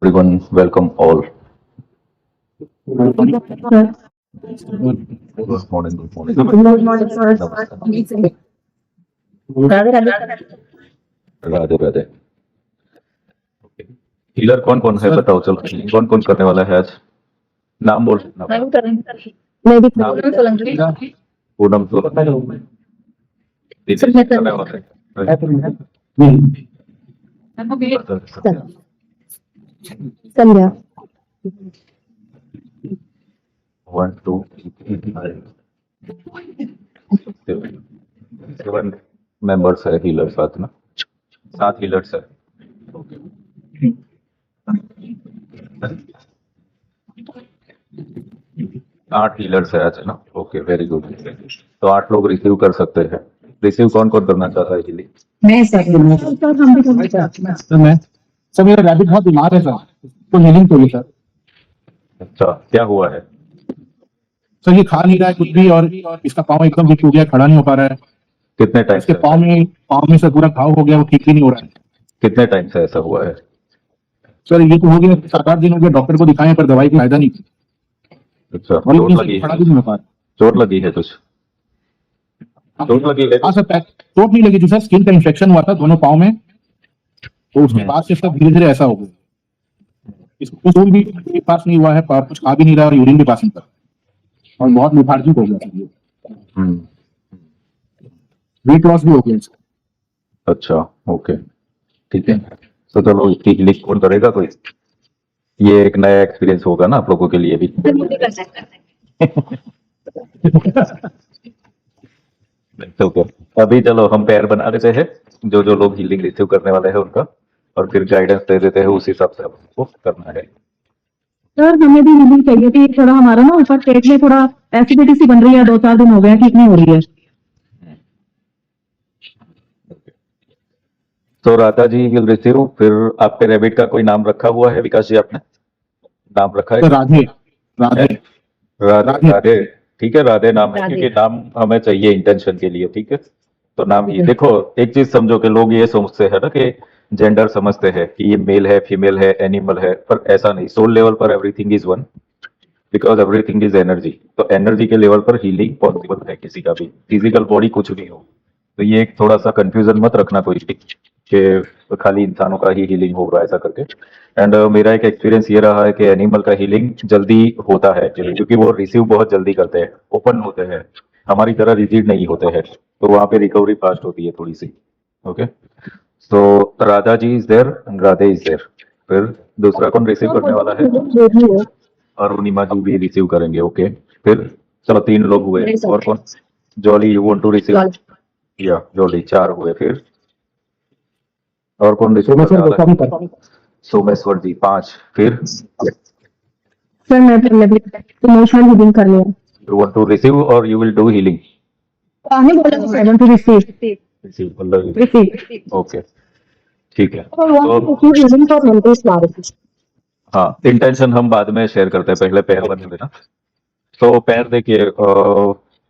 Everyone, welcome all. Sir. Good morning, good morning. Good morning, sir. नमस्कार, Radhe Radhe sir. Radhe Radhe. Healer कौन कौन है बताओ, चलो कौन कौन करने वाला है आज? नाम बोल नाम मैं भी कर रही हूँ। मैं भी नाम पूनम सोलंकी। पूनम सोलंकी सर मैं करने कर वाला है। संध्या। 1 2 7 मेंबर्स है हीलर साथ ना, 7 हीलर्स है। आठ हीलर्स है आज ना। Okay, very good. तो 8 लोग रिसीव कर सकते हैं। रिसीव कौन कौन करना चाहता है हीलिंग? मैं सर हम भी करना चाहते हैं। सर मैं सर मेरा रैबिट बहुत बीमार है सर, तो हीलिंग चाहिए सर। अच्छा, क्या हुआ है? सर ये खा नहीं रहा है कुछ भी, और इसका पाँव एकदम वीक हो गया, खड़ा नहीं हो पा रहा है। कितने टाइम इसके से पाँव में सर पूरा घाव हो गया, वो ठीक भी नहीं हो रहा है। कितने टाइम से ऐसा हुआ है? सर ये तो हो गया 7-8 दिन हो गया, डॉक्टर को दिखाए पर दवाई का फायदा नहीं। अच्छा, और चोट लेकिन लगी सर खड़ा है? भी नहीं हो पा रहा। चोट लगी है कुछ? चोट लगी है? हाँ सर, चोट नहीं लगी थी सर, स्किन का इन्फेक्शन हुआ था दोनों पाँव में, तो उसके बाद से सर धीरे धीरे ऐसा हो गया। इसको स्कूल भी पास नहीं हुआ है, कुछ खा भी नहीं रहा और यूरिन भी पास नहीं कर रहा, और बहुत लिथार्जिक हो गया सर ये। हम्म, वेट लॉस भी हो गया इसका। अच्छा, ओके, ठीक है। तो चलो, इसकी हीलिंग कौन करेगा कोई? ये एक नया एक्सपीरियंस होगा ना आप लोगों के लिए भी। कर सकते हैं। तो अभी चलो हम पेयर बना देते हैं, जो जो लोग हीलिंग रिसीव करने वाले हैं उनका, और फिर गाइडेंस दे देते हैं, उस हिसाब से आपको करना है। सर हमें भी हीलिंग चाहिए थी, थोड़ा हमारा ना ऊपर पेट में थोड़ा एसिडिटी सी बन रही है, 2-4 दिन हो गए हैं, ठीक नहीं हो रही है। तो राधा जी विल रिसीव। फिर आपके रैबिट का कोई नाम रखा हुआ है विकास जी? आपने नाम रखा है? सर राधे राधे राधे राधे राधे, ठीक है, राधे नाम है, राधे। क्योंकि नाम हमें चाहिए इंटेंशन के लिए, ठीक है। तो नाम ही ठीक है। देखो, एक चीज समझो कि लोग ये सोचते हैं ना कि जेंडर समझते हैं कि ये मेल है, फीमेल है, एनिमल है, पर ऐसा नहीं। सोल लेवल पर everything is one, because everything is energy. तो एनर्जी के लेवल पर हीलिंग पॉसिबल है किसी का भी, फिजिकल बॉडी कुछ भी हो। तो ये एक थोड़ा सा कंफ्यूजन मत रखना कोई भी कि खाली इंसानों का ही हीलिंग होगा ऐसा करके। एंड मेरा एक एक्सपीरियंस ये रहा है कि एनिमल का हीलिंग जल्दी होता है actually, क्योंकि वो रिसीव बहुत जल्दी करते हैं, ओपन होते हैं, हमारी तरह रिजिड नहीं होते हैं, तो वहां पे रिकवरी फास्ट होती है थोड़ी सी। ओके, तो Radha ji is there, Radhe is there. फिर दूसरा कौन रिसीव करने वाला है? जो भी हो। अरुणिमा जी भी रिसीव करेंगे। ओके, फिर चलो 3 लोग हुए। मेरे साथ। और कौन? Jolly, you want to receive? लाल। या जॉली, 4 हुए। फिर और कौन रिसीव मैं करने सर वाला कभी है? कर सोमेश्वर जी, 5। फिर सर मैं पहले भी इमोशनल हीलिंग कर लिया। यू वांट टू रिसीव और यू विल डू हीलिंग? नहीं बोला, I want to receive. Receive, मतलब रिसीव। ओके, ठीक है। I want तो to receive healing for mental clarity. हाँ, इंटेंशन हम बाद में शेयर करते हैं, पहले पैर बने देना। तो पैर देखिए,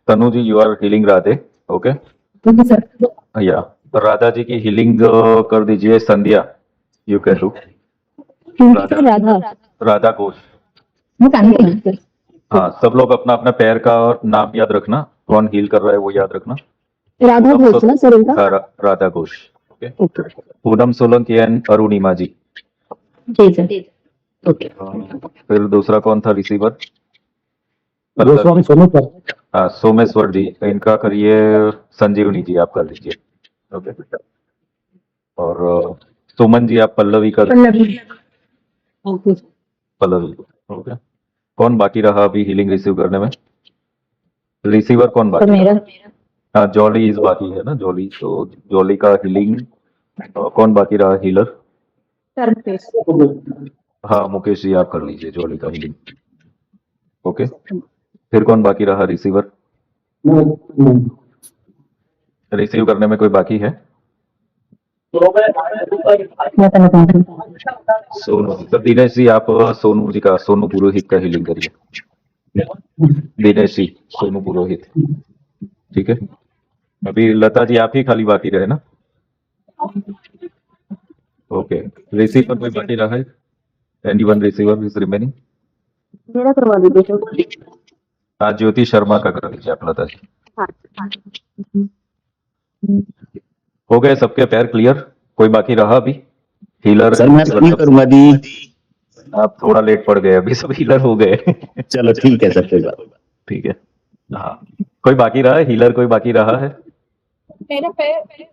Tanu ji you are healing Radhe. Okay, ठीक है सर। या राधा जी की हीलिंग कर दीजिए Sandhya, you can do. Sir Radha. Radha Ghosh. मैं कान सर। हाँ, सब लोग अपना अपना पैर का नाम याद रखना, कौन हील कर रहा है वो याद रखना। राधा पूनम घोष ना सर इनका। हाँ, Radha Ghosh. Okay, okay. Poonam Solanki and Arunima ji. जी सर। ओके। फिर दूसरा कौन था रिसीवर? गोस्वामी सोनू पर। हाँ, सोमेश्वर जी, इनका करिए संजीवनी जी, आप कर लीजिए। ओके, और सुमन जी आप पल्लवी कर। पल्लवी। ओके। पल्लवी, ओके। कौन बाकी रहा अभी हीलिंग रिसीव करने में? रिसीवर कौन सर बाकी मेरा। रहा? हाँ, जॉली इज बाकी है ना, जॉली। तो जॉली का हीलिंग कौन बाकी रहा हीलर? Sir face. हाँ, मुकेश जी आप कर लीजिए जॉली का हीलिंग। ओके, फिर कौन बाकी रहा रिसीवर? रिसीव करने में कोई बाकी है? सोनू जी, तो दिनेश जी आप सोनू जी का, सोनू पुरोहित का हीलिंग करिए। दिनेश जी, सोनू पुरोहित, ठीक है। अभी लता जी आप ही खाली बाकी रहे ना? ओके, रिसीवर कोई बाकी रहा है? Anyone receiver is remaining? मेरा करवा दीजिए सर। हाँ, ज्योति शर्मा का कर दीजिए आप लता जी। हो गए सबके पैर क्लियर? कोई बाकी रहा अभी? हीलर सर मैं सभी करूंगा दी। आप थोड़ा लेट पड़ गए, अभी सब हीलर हो गए। चलो ठीक है सर, कोई बात नहीं। ठीक है। हाँ, कोई बाकी रहा है? हीलर कोई बाकी रहा है? मेरा पैर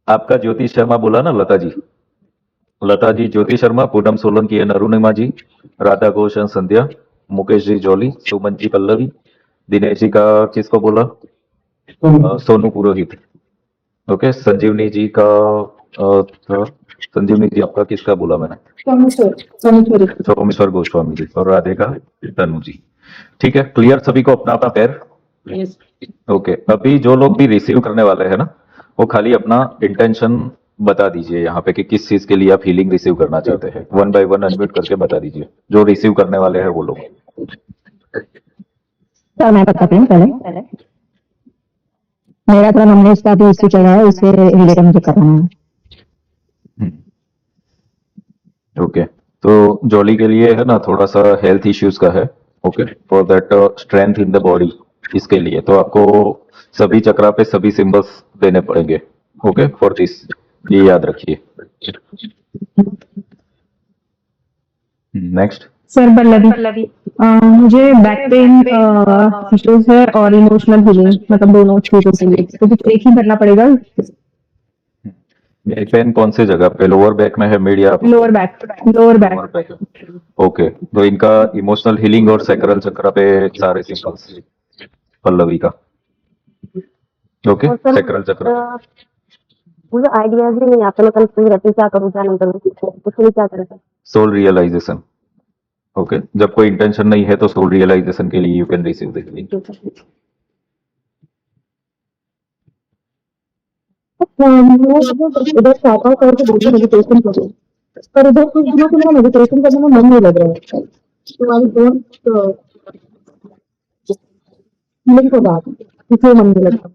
आपका ज्योति शर्मा बोला ना, लता जी? लता जी, ज्योति शर्मा, पूनम सोलंकी एंड अरुणिमा जी, राधा घोष एंड संध्या, मुकेश जी जॉली, सुमन जी पल्लवी, दिनेश जी का किसको बोला? सोनू पुरोहित। ओके, संजीवनी जी का संजीवनी जी आपका किसका बोला मैंने? सोमेश्वर गोस्वामी जी, और राधे का तनु जी। ठीक है, क्लियर सभी को अपना अपना पैर? ओके, अभी जो लोग भी रिसीव करने वाले हैं ना, वो खाली अपना इंटेंशन बता दीजिए यहाँ पे कि किस चीज के लिए आप हीलिंग रिसीव करना चाहते हैं। 1 बाय 1 अनम्यूट करके बता दीजिए, जो रिसीव करने वाले हैं वो लोग। सर मैं बताती हूँ पहले। मेरा थोड़ा नॉमिनेशन का भी इश्यू चल रहा है, उससे रिलेटेड मुझे करना है। ओके, तो जॉली के लिए है ना, थोड़ा सा हेल्थ इश्यूज का है। Okay, for that strength in the body, इसके लिए तो आपको सभी चक्रा पे सभी सिंबल्स देने पड़ेंगे। ओके, फॉर दिस, ये याद रखिए। नेक्स्ट। सर पल्लवी, मुझे बैक पेन इश्यूज है और इमोशनल हीलिंग, मतलब दोनों चीजों के लिए तो कुछ एक ही करना पड़ेगा। बैक पेन कौन सी जगह पे? लोअर बैक में है, मिड या लोअर बैक। ओके, तो इनका इमोशनल हीलिंग और सैक्रल चक्र पे सारे सिंबल्स पल्लवी का। ओके, सैक्रल चक्र। मुझे आइडियाज ही नहीं आता, मैं कंफ्यूज रहती क्या करूँ क्या नहीं करूँ, कुछ नहीं क्या करें। Soul realisation. ओके, जब कोई इंटेंशन नहीं है तो सोल रियलाइजेशन के लिए you can receive the healing. इधर चाहता हूँ करके मेडिटेशन करूँ, पर इधर कुछ दिनों से मेरा मेडिटेशन करने में मन नहीं लग रहा है, तो आई डोंट फीलिंग को बात इसलिए मन नहीं लग रहा।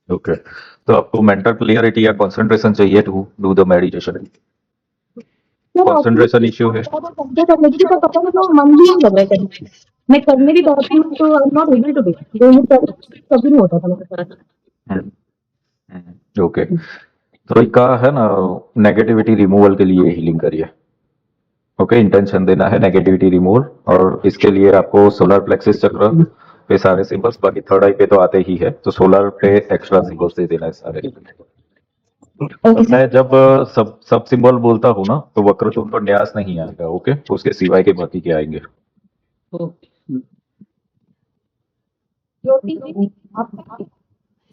ओके, तो आपको मेंटल क्लियरिटी या कंसंट्रेशन चाहिए to do the meditation? Concentration issue है? करने की तो पता नहीं क्यों मन भी नहीं लग रहा है करने। मैं करने भी बैठती हूँ तो I am not able to do, कभी नहीं होता था मेरे साथ। ओके, तो इसका है ना, नेगेटिविटी रिमूवल के लिए हीलिंग करिए। ओके, इंटेंशन देना है नेगेटिविटी रिमूवल, और इसके लिए आपको सोलर प्लेक्सिस चक्र पे सारे सिंबल्स, बाकी थर्ड आई पे तो आते ही है, तो सोलर पे एक्स्ट्रा सिंबल्स दे देना है सारे। मैं जब सब सिंबल बोलता हूँ ना, तो वक्रतुंड और न्यास नहीं आएगा। ओके, उसके सिवाय के बाकी के आएंगे।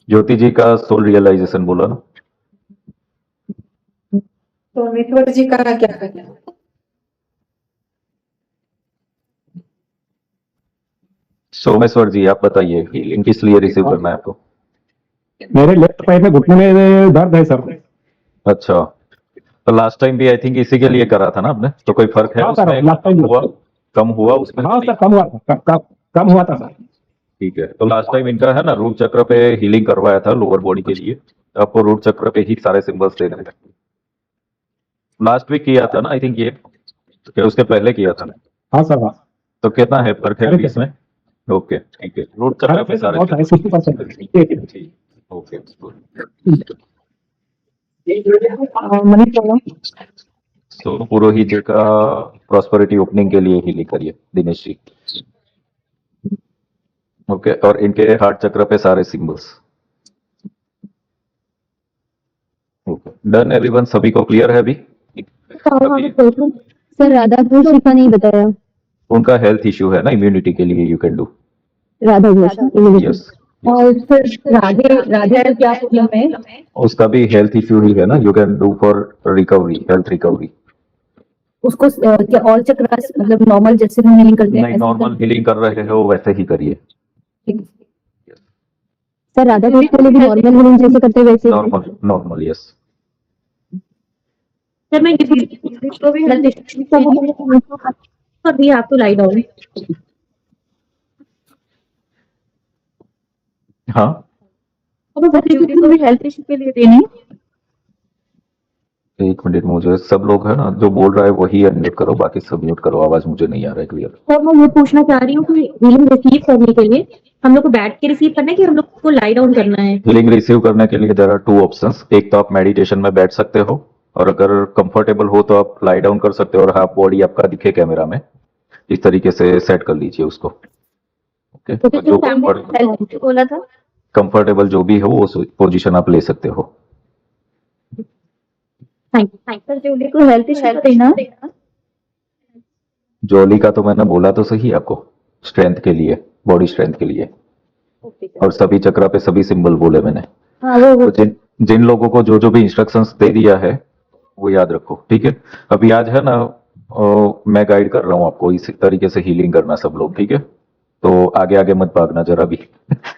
ज्योति जी का सोल रियलाइजेशन बोला ना? सोमेश्वर जी का क्या करना है? सोमेश्वर जी आप बताइए, हीलिंग किस लिए रिसीव करना है आपको? मेरे लेफ्ट पैर में घुटने में दर्द है सर। अच्छा, तो लास्ट टाइम भी आई थिंक इसी के लिए करा था ना आपने, तो कोई फर्क है हाँ सर, उसमें? last time हुआ, कम हुआ उसमें? हाँ सर, कम हुआ था, कम हुआ था सर। ठीक है, तो लास्ट टाइम इनका है ना, रूट चक्र पे हीलिंग करवाया था लोअर बॉडी के लिए, तो आपको रूट चक्र पे ही सारे सिंबल्स देने थे। लास्ट वीक किया था ना आई थिंक ये, तो उसके पहले किया था? हाँ सर, हाँ। तो कितना है फर्क है फर्क है इसमें? ओके, ठीक है, रूट चक्र पे सारे बहुत है, 50%। ठीक, ओके, मनी प्रॉब्लम। तो पुरोहित जी का प्रॉस्पेरिटी ओपनिंग के लिए हीलिंग करिए, दिनेश जी। ओके, और इनके हार्ट चक्र पे सारे सिंबल्स। ओके, डन एवरीवन, सभी को क्लियर है अभी? सर राधा घोष जी का नहीं बताया। उनका हेल्थ इश्यू है ना, इम्यूनिटी के लिए you can do. Radha Ghosh yes, और फिर राधे क्या प्रॉब्लम है? उसका भी हेल्थ इश्यू ही है ना, you can do for recovery, health recovery. उसको क्या ऑल चक्रास मतलब नॉर्मल जैसे हम हीलिंग करते हैं नहीं, नॉर्मल हीलिंग कर रहे हो वैसे ही करिए। सर राधा घोष के लिए भी नॉर्मल हीलिंग जैसे करते हैं वैसे नॉर्मल यस। सर मैं इसको भी अभी आप तो लाई डाउन। हाँ, तो बच्चे को भी हेल्थ इश्यू के लिए देनी। एक मिनट, मुझे सब लोग है ना जो बोल रहा है वही अनम्यूट करो, बाकी सब म्यूट करो, आवाज मुझे नहीं आ रहा है क्लियर। सर मैं ये पूछना चाह रही हूँ कि हीलिंग रिसीव करने के लिए हम लोग को बैठ के रिसीव करना है कि हम लोग को लाई डाउन करना है? हीलिंग रिसीव करने के लिए देयर आर टू ऑप्शंस। एक तो आप मेडिटेशन में बैठ सकते हो, और अगर कंफर्टेबल हो तो आप लाई डाउन कर सकते हो, और हाफ बॉडी आपका दिखे कैमरा में, इस तरीके से सेट कर लीजिए उसको। ओके, तो तो किस जो टाइम बोला था? कंफर्टेबल जो भी हो वो पोजीशन आप ले सकते हो। Thank you sir. जो को हेल्थ इश्यू तो नहीं ना? जॉली का तो मैंने बोला तो सही आपको, स्ट्रेंथ के लिए, बॉडी स्ट्रेंथ के लिए, और सभी चक्रा पे सभी सिंबल बोले मैंने। हाँ वो तो जिन जिन लोगों को जो जो भी इंस्ट्रक्शंस दे दिया है वो याद रखो, ठीक है। अभी आज है ना मैं गाइड कर रहा हूँ आपको इसी तरीके से हीलिंग करना सब लोग, ठीक है। तो आगे आगे मत भागना जरा भी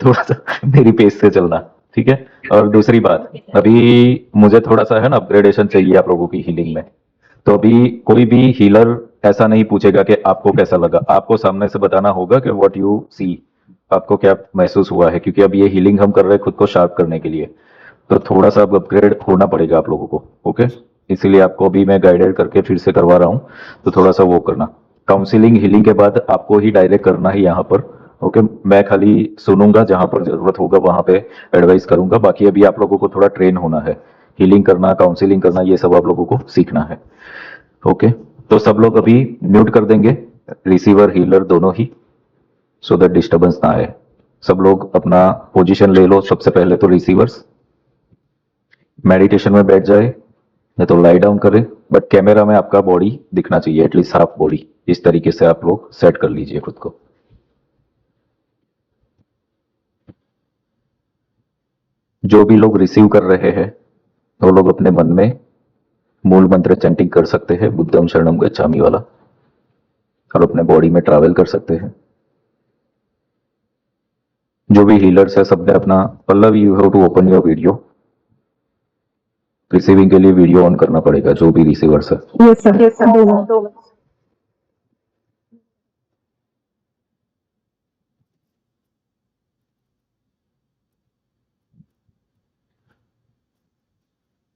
थोड़ा सा मेरी पेस से चलना, ठीक है। और दूसरी बात, अभी मुझे थोड़ा सा है ना अपग्रेडेशन चाहिए आप लोगों की हीलिंग में। तो अभी कोई भी हीलर ऐसा नहीं पूछेगा कि आपको कैसा लगा, आपको सामने से बताना होगा कि व्हाट यू सी, आपको क्या महसूस हुआ है, क्योंकि अब ये हीलिंग हम कर रहे हैं खुद को शार्प करने के लिए। तो थोड़ा सा अपग्रेड होना पड़ेगा आप लोगों को, ओके। इसीलिए आपको अभी मैं गाइडेड करके फिर से करवा रहा हूँ, तो थोड़ा सा वो करना। काउंसिलिंग हीलिंग के बाद आपको ही डायरेक्ट करना है यहाँ पर, ओके। मैं खाली सुनूंगा, जहां पर जरूरत होगा वहां पे एडवाइस करूंगा, बाकी अभी आप लोगों को थोड़ा ट्रेन होना है। हीलिंग करना, काउंसिलिंग करना, ये सब आप लोगों को सीखना है, ओके। तो सब लोग अभी म्यूट कर देंगे, रिसीवर हीलर दोनों ही, सो दैट डिस्टर्बेंस ना आए। सब लोग अपना पोजीशन ले लो। सबसे पहले तो रिसीवर्स मेडिटेशन में बैठ जाए या तो लाई डाउन करे, बट कैमरा में आपका बॉडी दिखना चाहिए, एटलीस्ट हाफ बॉडी। इस तरीके से आप लोग सेट कर लीजिए खुद को। जो भी लोग रिसीव कर रहे हैं वो लोग अपने मन में मूल मंत्र चैंटिंग कर सकते हैं, बुद्धम शरणम गच्छामि वाला, और अपने बॉडी में ट्रैवल कर सकते हैं। जो भी हीलर्स है सबने अपना, Pallav you have to open your video. Receiving के लिए वीडियो ऑन करना पड़ेगा जो भी रिसीवर्स है। यस सर, दो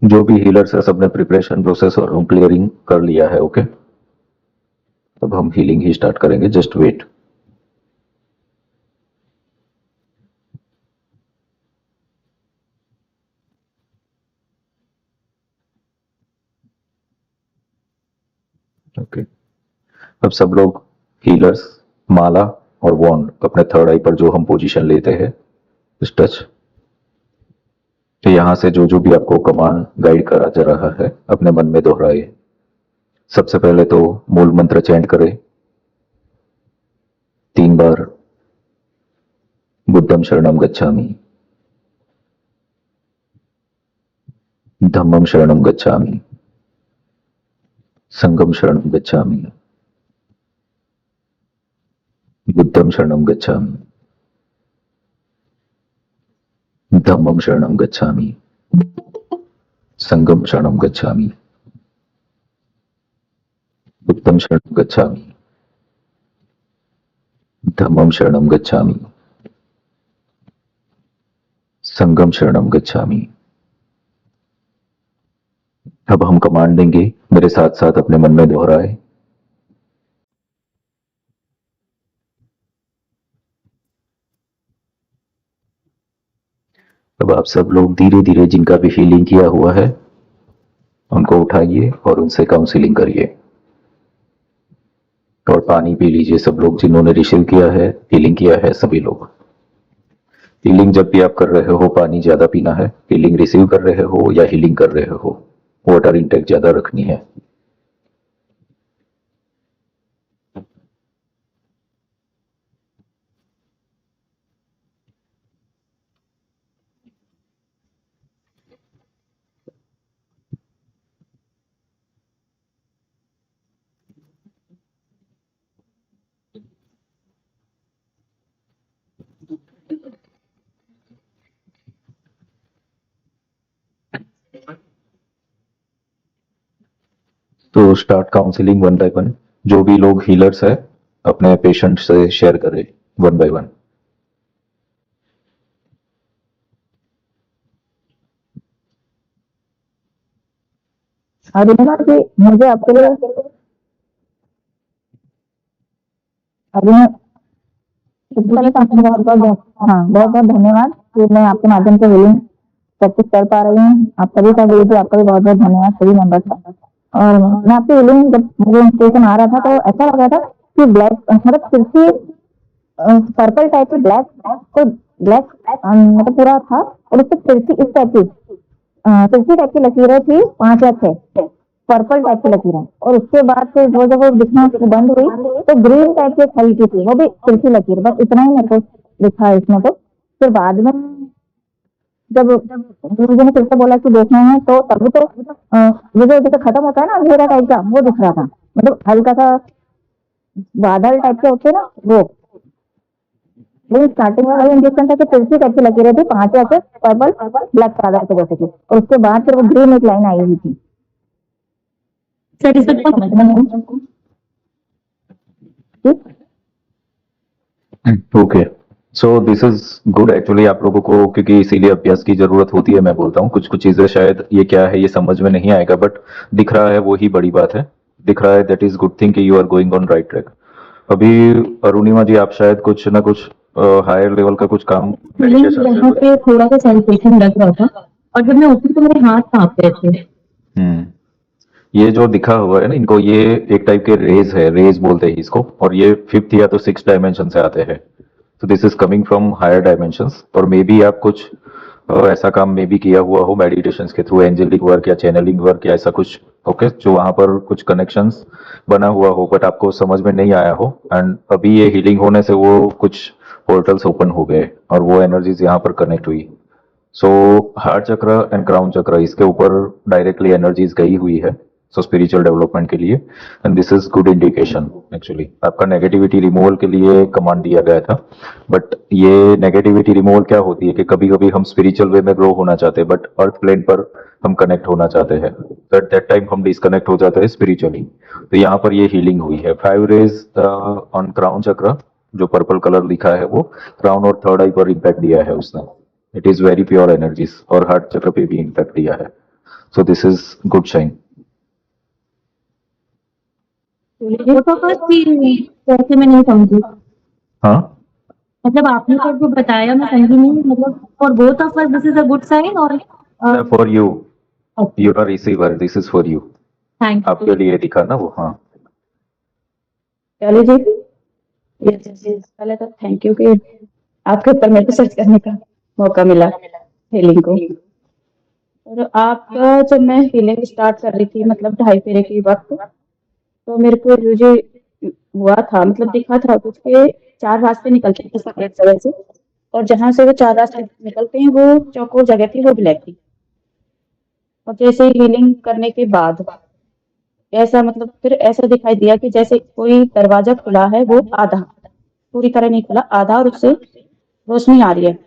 जो भी हीलर्स है सबने प्रिपरेशन प्रोसेस और रूम क्लियरिंग कर लिया है, ओके। अब हम हीलिंग ही स्टार्ट करेंगे, जस्ट वेट। ओके, अब सब लोग हीलर्स माला और वॉन्ड अपने थर्ड आई पर जो हम पोजीशन लेते हैं, इस टच, तो यहां से जो जो भी आपको कमांड गाइड करा जा रहा है अपने मन में दोहराए। सबसे पहले तो मूल मंत्र चैंट करें 3 बार, बुद्धम शरणम गच्छामि, धम्मम शरणम गच्छामि, संघम शरणम गच्छामि, बुद्धम शरणम गच्छामि, धम्मम शरणम गच्छामि, संघम शरणम गच्छामि, बुद्धम शरणम गच्छामि, धम्मम शरणम गच्छामि, संघम शरणम गच्छामि। अब हम कमांड देंगे, मेरे साथ साथ अपने मन में दोहराए। अब आप सब लोग धीरे धीरे जिनका भी हीलिंग किया हुआ है उनको उठाइए और उनसे काउंसलिंग करिए, और पानी पी लीजिए सब लोग जिन्होंने रिसीव किया है, हीलिंग किया है सभी लोग। हीलिंग जब भी आप कर रहे हो पानी ज्यादा पीना है, हीलिंग रिसीव कर रहे हो या हीलिंग कर रहे हो वाटर इंटेक ज्यादा रखनी है। तो स्टार्ट काउंसलिंग 1 बाय 1। जो भी लोग हीलर्स है अपने पेशेंट से शेयर करें 1 बाय 1। अरुणिमा जी, मुझे आपके लिए अरुणिमा सबसे पहले तो आपको बहुत बहुत धन्यवाद कि मैं आपके माध्यम से हीलिंग प्रैक्टिस कर पा रही हूँ। आप सभी का भी आपका भी बहुत बहुत धन्यवाद सभी मेंबर्स का। और मैं आपकी हीलिंग जब मुझे इंस्पिरेशन आ रहा था तो ऐसा लग रहा था कि ब्लैक मतलब तिरछी पर्पल टाइप की ब्लैक को ब्लैक मतलब पूरा था और उससे तिरछी इस टाइप की तिरछी टाइप की लकीरें थी 5 या 6 पर्पल टाइप की लकीरें। और उसके बाद फिर वो जब वो दिखना बंद हुई तो ग्रीन टाइप की हल्की थी वो भी तिरछी लकीर। बस इतना ही मेरे को दिखा है इसमें। तो फिर बाद में जब गुरुजी ने फिर से बोला कि देखना है तो तभी तो ये जो जैसे खत्म होता है ना अंधेरा टाइप का वो दिख रहा था, मतलब हल्का सा बादल टाइप के होते हैं ना वो। लेकिन स्टार्टिंग में वही इंजेक्शन था कि तुलसी टाइप की लकीरें थी 5 या 6 पर्पल ब्लैक चादर के जैसे की, और उसके बाद फिर वो ग्रीन एक लाइन आई हुई थी। सर इस बात समझ में नहीं okay, so this is good actually. आप लोगों को क्योंकि इसीलिए अभ्यास की जरूरत होती है, मैं बोलता हूँ कुछ कुछ चीजें शायद ये क्या है ये समझ में नहीं आएगा, बट दिख रहा है वो ही बड़ी बात है। दिख रहा है दैट इज गुड थिंग कि you are going on right track. अभी अरुणिमा जी आप शायद कुछ ना कुछ हायर लेवल का कुछ काम meditation यहाँ पे थोड़ा सा सेंसेशन लग रहा था और जब मैं उठी तो मेरे हाथ कांप रहे थे। ये जो दिखा हुआ है ना इनको, ये एक टाइप के रेज है, रेज बोलते हैं इसको, और ये 5th या तो 6th डायमेंशन से आते हैं। तो this is coming from higher dimensions. और मे बी आप कुछ ऐसा काम मे बी किया हुआ हो मेडिटेशन के थ्रू, एंजेलिक वर्क या चैनलिंग वर्क या ऐसा कुछ, ओके, जो वहां पर कुछ कनेक्शंस बना हुआ हो बट आपको समझ में नहीं आया हो। एंड अभी ये हीलिंग होने से वो कुछ पोर्टल्स ओपन हो गए और वो एनर्जीज यहाँ पर कनेक्ट हुई। सो हार्ट चक्र एंड क्राउन चक्र इसके ऊपर डायरेक्टली एनर्जीज गई हुई है, सो स्पिरिचुअल डेवलपमेंट के लिए। And this is good indication actually. आपका नेगेटिविटी रिमूवल के लिए कमांड दिया गया था, बट ये नेगेटिविटी रिमूवल क्या होती है कि कभी कभी हम स्पिरिचुअल वे में ग्रो होना चाहते हैं बट अर्थ प्लेन पर हम कनेक्ट होना चाहते हैं, तो एट दैट टाइम हम डिस्कनेक्ट हो जाते हैं स्पिरिचुअली। तो यहाँ पर ये हीलिंग हुई है। 5 रेज ऑन क्राउन चक्र, जो पर्पल कलर लिखा है वो क्राउन और थर्ड आई पर इम्पैक्ट दिया है उसने। It is very pure energies, और हार्ट चक्र पे भी इम्पैक्ट दिया है। So this is good sign. वो तो बस कि कैसे मैं नहीं समझी, हाँ, मतलब आपने तो जो बताया मैं समझी नहीं, मतलब for both of us this is a good sign और for you, you are receiver, this is for you. Thank आपके लिए दिखा ना वो। हाँ, चलो जी, पहले तो थैंक यू कि आपके ऊपर मेरे को सर्च करने का मौका मिला हीलिंग को। और आपका जब मैं हीलिंग स्टार्ट कर रही थी मतलब 2.5 फेरे के वक्त, तो मेरे को जो हुआ था मतलब दिखा था कुछ के 4 रास्ते निकलते थे सेपरेट जगह से, और जहां से वो 4 रास्ते निकलते हैं वो चौकोर जगह थी, वो ब्लैक थी। और जैसे हीलिंग करने के बाद ऐसा मतलब फिर ऐसा दिखाई दिया कि जैसे कोई दरवाजा खुला है, वो आधा, पूरी तरह नहीं खुला, आधा, और उससे रोशनी आ रही है।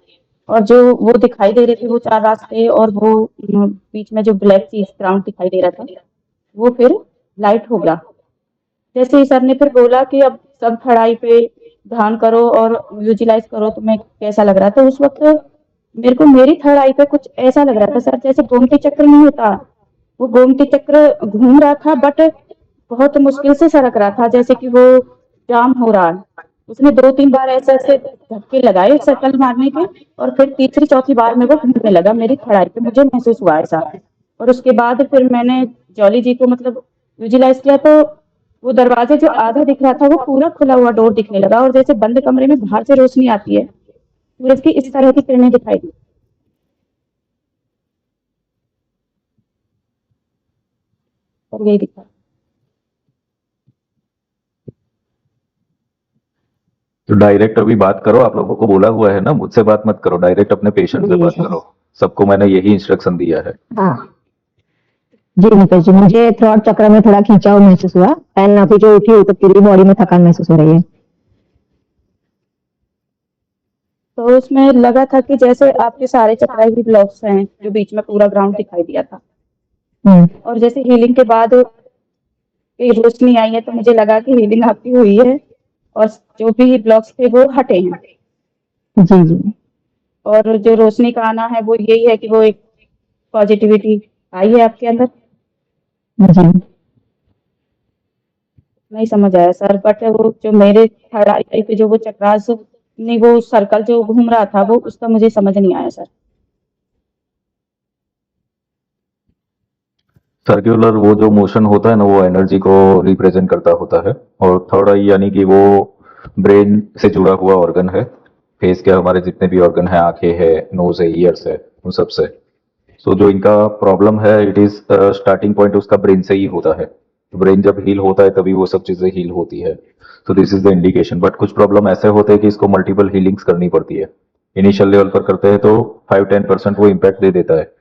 और जो वो दिखाई दे रहे थे वो 4 रास्ते, और वो बीच में जो ब्लैक चीज ग्राउंड दिखाई दे रहा था वो फिर लाइट हो गया। जैसे ही सर ने फिर बोला कि अब सब खड़ाई पे ध्यान करो और विजुलाइज करो, तो मैं कैसा लग रहा था उस वक्त मेरे को, मेरी थर्ड आई पे कुछ ऐसा लग रहा था सर जैसे गोमती चक्र नहीं होता, वो गोमती चक्र घूम रहा था बट बहुत मुश्किल से सरक रहा था, जैसे कि वो जाम हो रहा है। उसने 2-3 बार ऐसे ऐसे धक्के लगाए सर्कल मारने के, और फिर तीसरी चौथी बार में वो घूमने लगा मेरी खड़ाई पे, मुझे महसूस हुआ ऐसा। और उसके बाद फिर मैंने जॉली जी को मतलब विजुलाइज किया, तो वो दरवाजा जो आधा दिख रहा था वो पूरा खुला हुआ डोर दिखने लगा, और जैसे बंद कमरे में बाहर से रोशनी आती है सूरज की, इस तरह की किरणें दिखाई दी। और यही दिखा। तो डायरेक्ट अभी बात करो, आप लोगों को बोला हुआ है ना मुझसे बात मत करो, डायरेक्ट अपने पेशेंट से बात करो। सबको मैंने यही इंस्ट्रक्शन दिया है। हाँ जी नीता जी, मुझे थ्रोट चक्र में थोड़ा खिंचाव महसूस हुआ, एंड अभी जो उठी हुई तो पूरी बॉडी में थकान महसूस हो रही है। तो उसमें लगा था कि जैसे आपके सारे चक्र ही ब्लॉक्स हैं, जो बीच में पूरा ग्राउंड दिखाई दिया था। और जैसे हीलिंग के बाद रोशनी आई है तो मुझे लगा कि हीलिंग आपकी हुई है और जो भी ब्लॉक्स थे वो हटे हैं। जी जी। और जो रोशनी का आना है वो यही है कि वो एक पॉजिटिविटी आई है आपके अंदर। जी नहीं समझ आया सर, बट वो जो मेरे थर्ड आई पे जो वो चक्रास नहीं, वो सर्कल जो घूम रहा था वो उसका मुझे समझ नहीं आया सर। सर्कुलर वो जो मोशन होता है ना वो एनर्जी को रिप्रेजेंट करता होता है। और थर्ड आई यानी कि वो ब्रेन से जुड़ा हुआ ऑर्गन है। फेस के हमारे जितने भी ऑर्गन है, आंखें है, नोज है, ईयर्स है, उन सब से। सो जो इनका प्रॉब्लम है इट इज स्टार्टिंग पॉइंट उसका ब्रेन से ही होता है। ब्रेन जब हील होता है तभी वो सब चीजें हील होती है। तो this is the indication. But कुछ प्रॉब्लम ऐसे होते हैं कि इसको मल्टीपल हीलिंग्स करनी पड़ती है। इनिशियल लेवल पर करते हैं तो 5-10% वो इम्पैक्ट दे देता है।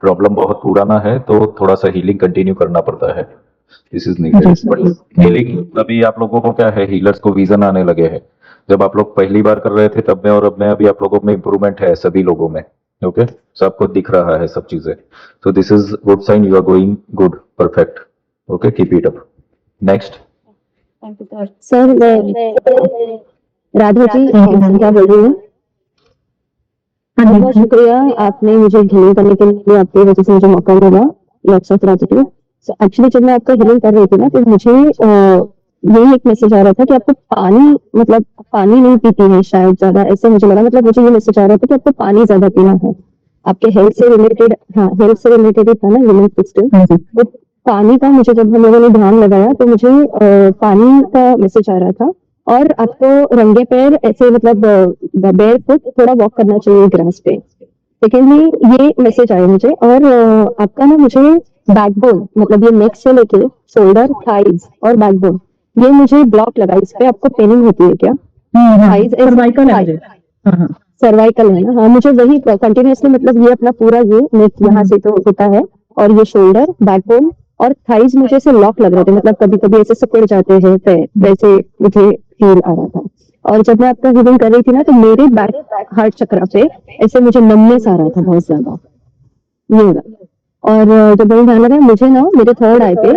प्रॉब्लम बहुत पुराना है तो थोड़ा सा हीलिंग कंटिन्यू करना पड़ता है। This is needed. But healing अभी आप लोगों को क्या है, हीलर्स को विजन आने लगे हैं। जब आप लोग पहली बार कर रहे थे तब में और अब में अभी आप लोगों में इंप्रूवमेंट है सभी लोगों में। ओके, सबको दिख रहा है सब चीजें। तो this is good sign, you are going good, perfect. Okay, keep it up. Next. Thank you sir. Sir मैं राधा जी क्या बोल रही हूँ। बहुत बहुत शुक्रिया, आपने मुझे हीलिंग करने के लिए आपकी वजह से मुझे मौका मिला। Lots of gratitude. एक्चुअली जब मैं आपका हीलिंग कर रही थी ना तो मुझे यही एक मैसेज आ रहा था कि आपको पानी, मतलब पानी नहीं पीती है शायद ज्यादा, ऐसे मुझे लगा। मतलब मुझे ये मैसेज आ रहा था कि आपको पानी ज्यादा पीना है। आपके हेल्थ से रिलेटेड, हाँ हेल्थ से रिलेटेड ही था ना हीलिंग सिस्टम। तो पानी का मुझे, जब हम लोगों ने ध्यान लगाया तो मुझे पानी का मैसेज आ रहा था। और आपको रंगे पैर ऐसे, मतलब बेयर फुट थोड़ा वॉक करना चाहिए ग्रास पे। सेकेंडली ये मैसेज आया मुझे। और आपका ना मुझे बैकबोन, मतलब ये नेक से लेके शोल्डर, थाइज और बैकबोन, ये मुझे ब्लॉक लगा। इस पे आपको पेनिंग होती है क्या? थाइज, सर्वाइकल है मुझे। हाँ सर्वाइकल है ना? हाँ, मुझे वही कंटिन्यूअसली, मतलब ये अपना पूरा ये नेक यहाँ से तो होता है, और ये शोल्डर, बैकबोन और थाइज मुझे ऐसे लॉक लग रहे थे। मतलब कभी कभी ऐसे सिकुड़ जाते हैं पैर, वैसे मुझे फील आ रहा था। और जब मैं आपका हीलिंग कर रही थी ना तो मेरे बैक हार्ट चक्र पे ऐसे मुझे नमनेस आ रहा था बहुत ज्यादा, ये हो रहा। और जब मैंने ध्यान लगाया, मुझे ना मेरे थर्ड आई पे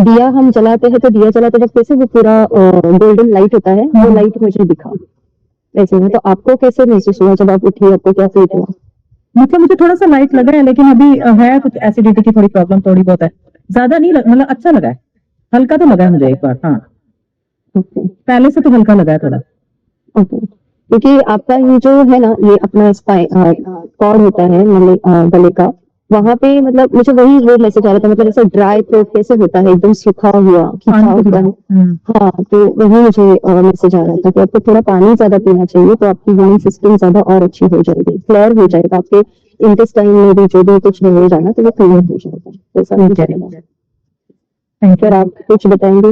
दिया हम जलाते हैं तो दिया जलाते वक्त कैसे वो पूरा गोल्डन लाइट होता है, वो लाइट मुझे दिखा ऐसे में। तो आपको कैसे महसूस हुआ जब आप उठी? आपको क्या फील हुआ? मतलब मुझे थोड़ा सा लाइट लगा है, लेकिन अभी है कुछ एसिडिटी की थोड़ी प्रॉब्लम, थोड़ी बहुत है। ज्यादा नहीं मतलब अच्छा लगा है, हल्का तो लगा है मुझे एक बार। हाँ ओके पहले से तो हल्का लगा है थोड़ा। ओके। क्योंकि आपका ये जो है ना, ये अपना कॉर्ड होता है गले का, वहां पे मतलब मुझे वही वो मैसेज आ रहा था। मतलब ऐसा ड्राई थ्रोट कैसे होता है, एकदम सूखा हुआ, खींचा होता है। हाँ, तो वही मुझे मैसेज आ रहा था कि आपको थोड़ा पानी ज्यादा पीना चाहिए, तो आपकी इम्यून सिस्टम ज्यादा और अच्छी हो जाएगी, क्लियर हो जाएगा। आपके इंटेस्टाइन में भी जो भी कुछ हो जाना तो वो क्लियर हो जाएगा, ऐसा नहीं जाएगा। सर आप कुछ बताएंगे?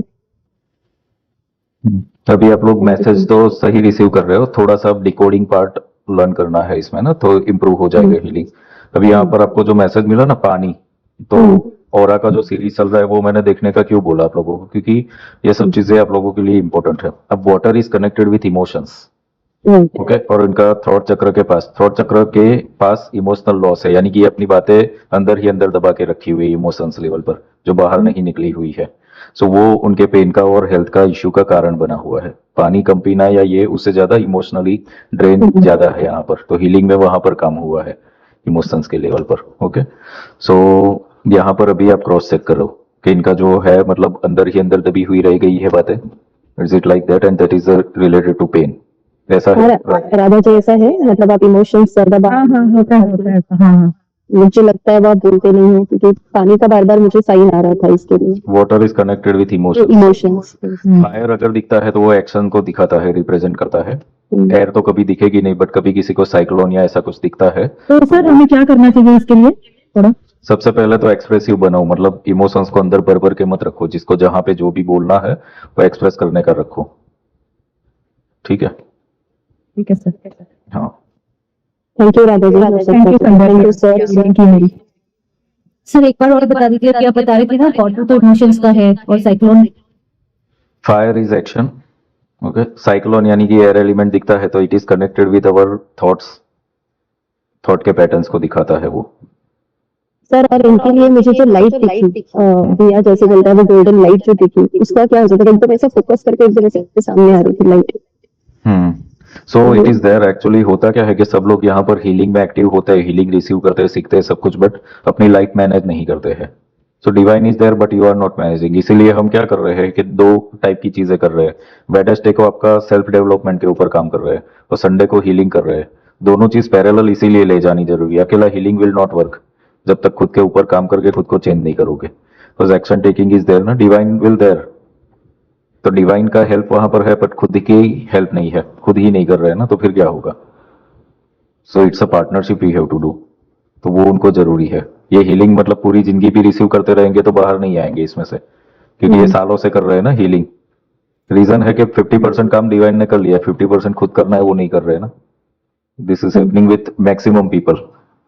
अभी आप लोग मैसेज तो सही रिसीव कर रहे हो, थोड़ा सा डिकोडिंग पार्ट लर्न करना है इसमें ना, तो इम्प्रूव हो जाएगा हीलिंग। अभी यहाँ पर आपको जो मैसेज मिला ना पानी, तो ऑरा का जो सीरीज चल रहा है वो मैंने देखने का क्यों बोला आप लोगों को, क्योंकि ये सब चीजें आप लोगों के लिए इंपॉर्टेंट है। अब water is connected with emotions. Okay, और इनका थ्रोट चक्र के पास इमोशनल लॉस है, यानी कि ये अपनी बातें अंदर ही अंदर दबा के रखी हुई है इमोशंस लेवल पर, जो बाहर नहीं निकली हुई है। सो वो उनके पेन का और हेल्थ का इश्यू का कारण बना हुआ है। पानी कम पीना या ये, उससे ज्यादा इमोशनली ड्रेन ज्यादा है यहाँ पर, तो हीलिंग में वहां पर कम हुआ है इमोशंस के लेवल पर। ओके, सो यहाँ पर अभी आप क्रॉस चेक करो कि इनका जो है मतलब अंदर ही अंदर दबी हुई रह गई है बातें। Is it like that, and that is related to pain? ऐसा है राधा जी, ऐसा है? मतलब आप इमोशंस ज्यादा हाँ हाँ होता है ऐसा। हाँ हाँ मुझे लगता है वो आप बोलते नहीं है, क्योंकि पानी का बार बार मुझे साइन आ रहा था इसके लिए। Water is connected with emotions. Emotions. Fire अगर दिखता है तो वो एक्शन को दिखाता है, रिप्रेजेंट करता है। एयर तो कभी दिखेगी नहीं, बट कभी किसी को साइक्लोन या ऐसा कुछ दिखता है। तो सर हमें क्या करना चाहिए इसके लिए थोड़ा? सबसे पहले तो एक्सप्रेसिव बनाओ, मतलब इमोशंस को अंदर भर भर के मत रखो, जिसको जहां पे जो भी बोलना है वो एक्सप्रेस करने का रखो। ठीक है? ठीक है सर। हाँ, thank you Radha ji. Thank you thank you sir. Thank you मेरी। सर एक बार और बता दीजिए कि आप बता रहे थे ना वाटर तो इमोशंस का है और cyclone. Fire is action. Okay, cyclone यानी कि एयर एलिमेंट दिखता है तो it is connected with our thoughts, thought के पैटर्न्स को दिखाता है वो। सर और इनके लिए मुझे जो लाइट दिखी, दिया जैसे जलता है, वो गोल्डन लाइट जो दिखी, उसका क्या हो जाता है? एकदम ऐसा फोकस करके एकदम ऐसे सामने आ रही थी light. So it is there. Actually होता क्या है कि सब लोग यहाँ पर हीलिंग में एक्टिव होते हैं, हीलिंग रिसीव करते हैं, सीखते हैं सब कुछ, बट अपनी लाइफ मैनेज नहीं करते हैं। So divine is there but you are not managing. इसीलिए हम क्या कर रहे हैं कि दो टाइप की चीजें कर रहे हैं। वेडनेसडे को आपका सेल्फ डेवलपमेंट के ऊपर काम कर रहे हैं और संडे को हीलिंग कर रहे हैं। दोनों चीज पैरेलल इसीलिए ले जानी जरूरी है। अकेला हीलिंग विल नॉट वर्क जब तक खुद के ऊपर काम करके खुद को चेंज नहीं करोगे। Because action taking is there ना, डिवाइन विल देयर। तो डिवाइन का हेल्प वहां पर है बट खुद की हेल्प नहीं है, खुद ही नहीं कर रहे हैं ना, तो फिर क्या होगा। So it's a partnership we have to do. तो वो उनको जरूरी है। ये हीलिंग मतलब पूरी जिंदगी भी रिसीव करते रहेंगे तो बाहर नहीं आएंगे इसमें से, क्योंकि ये सालों से कर रहे हैं ना हीलिंग। रीजन है कि 50% काम डिवाइन ने कर लिया, 50% खुद करना है वो नहीं कर रहे हैं ना। This is happening with maximum people.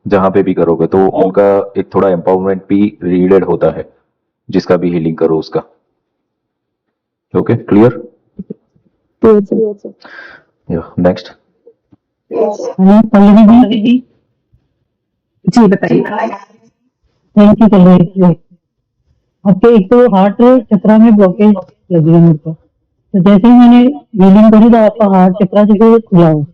जहां पे भी करोगे तो उनका एक थोड़ा एम्पावरमेंट भी रीडेड होता है, जिसका भी हीलिंग करो उसका। Okay, clear? Next. Pallavi ji, जी बताइए। Thank you Pallavi ji. आपके एक तो हार्ट चक्रा में ब्लॉकेज लगी है मेरे को, तो जैसे ही मैंने हीलिंग करी तो आपका हार्ट चक्रा जो खुला हो,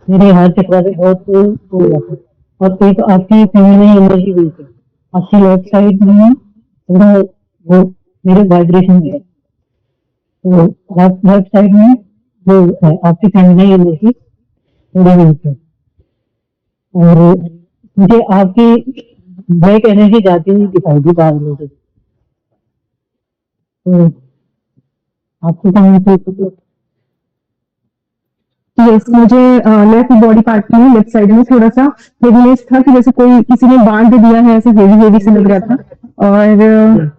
मेरे हार्ट चक्रा से बहुत हो जाता है। और एक आपकी फेमिनिन एनर्जी भी है आपकी लेफ्ट साइड में, थोड़ा वो मेरे वाइब्रेशन है, तो लेफ्ट साइड में वो है आपकी फेमिनिन एनर्जी थोड़ी वीक है। और मुझे आपकी ब्लैक एनर्जी जाती हुई दिखाई दी बाहर लोगों से, तो आपको कहाँ से यस, मुझे लेफ्ट बॉडी पार्ट में लेफ्ट साइड में थोड़ा सा हेवीनेस था कि जैसे कोई किसी ने बांध दिया है, ऐसे हेवी हेवी से लग रहा था। और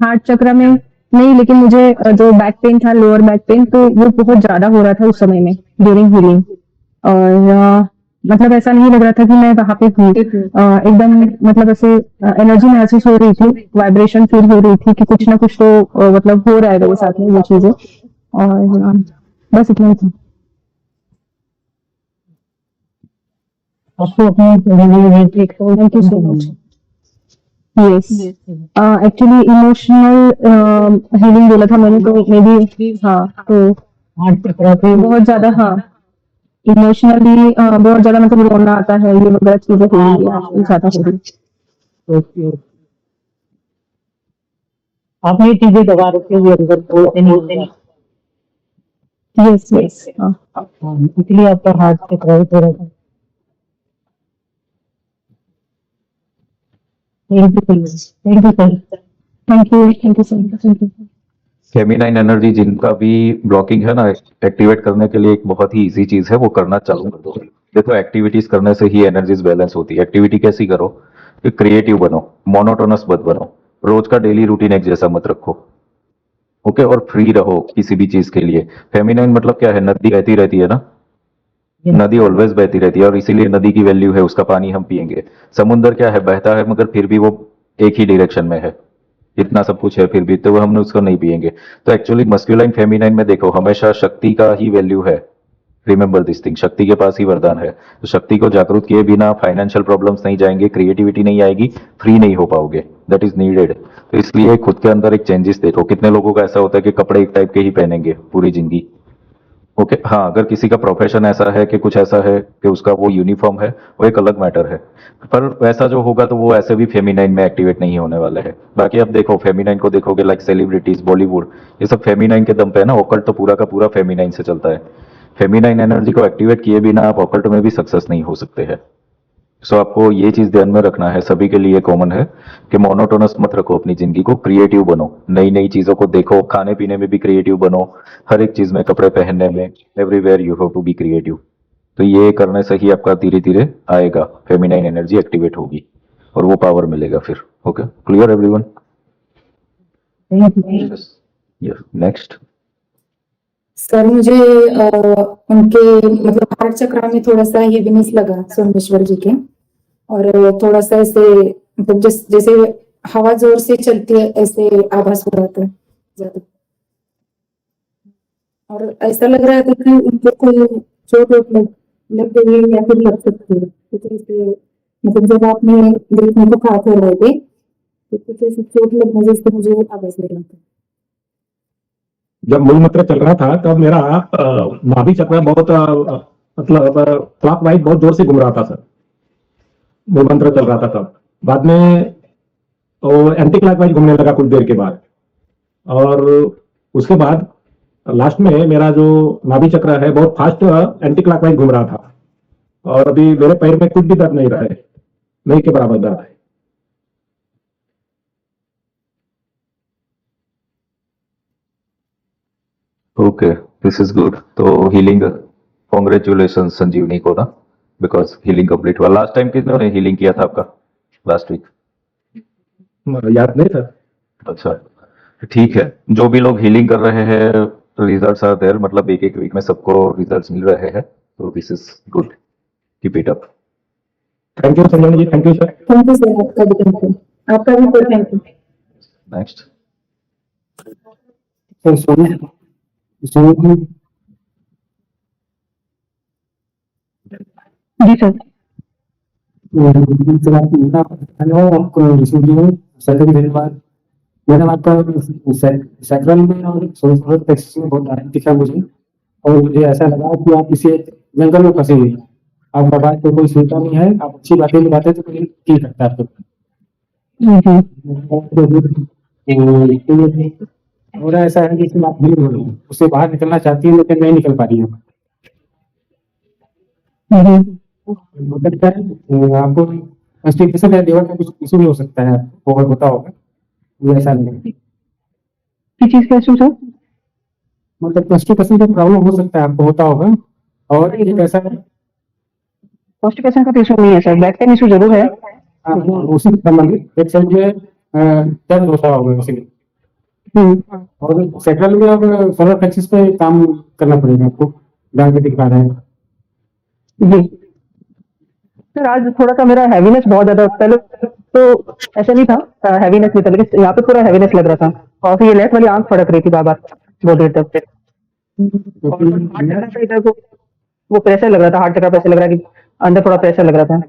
हार्ट चक्र में नहीं, लेकिन मुझे जो बैक पेन था, लोअर बैक पेन, तो वो बहुत ज्यादा हो रहा था उस समय में ड्यूरिंग हीलिंग। और मतलब ऐसा नहीं लग रहा था कि मैं वहां पे हूँ, एकदम मतलब ऐसे एनर्जी महसूस हो रही थी, वाइब्रेशन फील हो रही थी कि कुछ ना कुछ तो मतलब हो रहा है मेरे साथ में वो चीजें। और बस इतना ही था। आपको अपनी thank you so much. Yes, actually emotional healing बोला था मैंने, तो मे बी हाँ, तो हार्ट चक्रा पे बहुत ज्यादा, हाँ इमोशनली बहुत ज्यादा मतलब रोना आता है, ये वगैरह चीजें हो रही है आजकल ज्यादा हो रही ओके, आपने ये चीजें दबा रखी हुई अंदर बोलते नहीं, है। यस यस, हाँ इसलिए आपका हार्ट चक्रा भी थोड़ा सा। Thank you sir. Thank you so much, thank you. Feminine energy जिनका भी ब्लॉकिंग है ना, एक्टिवेट करने के लिए एक बहुत ही इजी चीज है, वो करना चालू कर दो। देखो, एक्टिविटीज करने से ही एनर्जीज बैलेंस होती है। एक्टिविटी कैसी करो कि क्रिएटिव बनो, मोनोटोनस मत बनो, रोज का डेली रूटीन एक जैसा मत रखो। ओके, और फ्री रहो किसी भी चीज के लिए। फेमिनाइन मतलब क्या है, नदी बहती रहती है ना, नदी ऑलवेज बहती रहती है और इसीलिए नदी की वैल्यू है, उसका पानी हम पिएंगे। समुद्र क्या है, बहता है मगर फिर भी वो एक ही डायरेक्शन में है, इतना सब कुछ है फिर भी तो हम उसको नहीं पिएंगे। तो एक्चुअली मस्कुलाइन फेमिनाइन में देखो, हमेशा शक्ति का ही वैल्यू है। रिमेंबर दिस थिंग, शक्ति के पास ही वरदान है। तो शक्ति को जागरूक किए बिना फाइनेंशियल प्रॉब्लम्स नहीं जाएंगे, क्रिएटिविटी नहीं आएगी, फ्री नहीं हो पाओगे। That is needed. तो इसलिए खुद के अंदर एक चेंजेस देखो। कितने लोगों का ऐसा होता है कि कपड़े एक टाइप के ही पहनेंगे पूरी जिंदगी। ओके, हाँ, अगर किसी का प्रोफेशन ऐसा है कि कुछ ऐसा है कि उसका वो यूनिफॉर्म है, वो एक अलग मैटर है। पर वैसा जो होगा तो वो ऐसे भी फेमिनाइन में एक्टिवेट नहीं होने वाले हैं। बाकी आप देखो, फेमिनाइन को देखोगे लाइक सेलिब्रिटीज, बॉलीवुड, ये सब फेमिनाइन के दम पे है ना। ऑकल्ट तो पूरा का पूरा फेमिनाइन से चलता है। फेमिनाइन एनर्जी को एक्टिवेट किए बिना आप ऑकल्ट में भी सक्सेस नहीं हो सकते हैं। सो आपको ये चीज ध्यान में रखना है, सभी के लिए कॉमन है कि मोनोटोनस मत रखो अपनी जिंदगी को, क्रिएटिव बनो, नई नई चीजों को देखो, खाने पीने में भी क्रिएटिव बनो, हर एक चीज में, कपड़े पहनने में, everywhere you have to be creative. तो ये करने से ही आपका धीरे धीरे आएगा, फेमिनाइन एनर्जी एक्टिवेट होगी और वो पावर मिलेगा फिर। Okay, clear everyone? Next. Sir मुझे उनके मतलब हार्ट चक्र में थोड़ा सा हेवीनेस लगा सोमेश्वर जी के, और थोड़ा सा ऐसे मतलब जैसे हवा जोर से चलती है ऐसे आभास हो रहा था ज्यादा, और ऐसा लग रहा था कि उनको कोई चोट लग गई है या फिर लग सकती है। तो मतलब जब आपने देखने को कहा कर रहे थे तो कुछ ऐसी चोट लगने जैसे मुझे आभास हो रहा था। जब मूल मंत्र चल रहा था तब मेरा नाभि चक्र बहुत मतलब क्लॉकवाइज बहुत जोर से घूम रहा था सर। मूल मंत्र चल रहा था तब। बाद में और एंटी क्लॉकवाइज घूमने लगा कुछ देर के बाद। और उसके बाद लास्ट में मेरा जो नाभि चक्र है बहुत फास्ट एंटी क्लॉकवाइज घूम रहा था, और अभी मेरे पैर में कुछ भी दर्द नहीं रहा है, नहीं के बराबर दर्द है। Okay, this is good. तो हीलिंग, कॉन्ग्रेचुलेशन संजीवनी को ना, बिकॉज हीलिंग कंप्लीट हुआ। लास्ट टाइम कितने हीलिंग किया था आपका? Last week? याद नहीं था। अच्छा, ठीक है। जो भी लोग हीलिंग कर रहे हैं, रिजल्ट्स आर देयर, मतलब एक एक वीक में सबको रिजल्ट्स मिल रहे हैं, तो this is good, keep it up. Thank you Sanjay ji, thank you sir. Thank you sir, आपका भी थैंक यू, आपका भी कोई थैंक यू। नेक्स्ट। जी सर। मैडम आपका सैक्रल में और सोलर प्लेक्सस में बहुत आराम दिखा मुझे, और मुझे ऐसा लगा कि आप किसी जंगल में फंसे हुए हैं। आपका बात को कोई सुनता नहीं है, आप अच्छी बातें निभाते तो कोई ठीक लगता है आपको। और ऐसा है कि इसमें आप भीड़ हो रही है, उससे बाहर निकलना चाहती है लेकिन नहीं निकल पा रही है। मतलब क्या है, आपको कॉन्स्टिपेशन या लीवर का कुछ इशू भी हो सकता है, ओवर होता होगा, मुझे ऐसा लगा। किस चीज का इशू सर? मतलब कॉन्स्टिपेशन का प्रॉब्लम हो सकता है, आपको होता होगा। और एक ऐसा है, कॉन्स्टिपेशन का इशू नहीं है सर, बैक पेन इशू जरूर है। उसी से संबंधित एक साइड में दर्द होता होगा इसीलिए। और सेक्रल में अब सोलर प्लेक्सस पे काम करना पड़ेगा आपको, डाल के दिखा रहे हैं। जी सर, आज थोड़ा सा मेरा हैवीनेस बहुत ज्यादा, पहले तो ऐसा नहीं था, हैवीनेस नहीं था, लेकिन यहाँ पे पूरा हैवीनेस लग रहा था, और फिर ये लेफ्ट वाली आंख फड़क रही थी बार बार बहुत देर तक। और हार्ट चक्र पे इधर को वो प्रेशर लग रहा था, हार्ट चक्र पे ऐसे लग रहा है कि अंदर थोड़ा प्रेशर लग रहा था।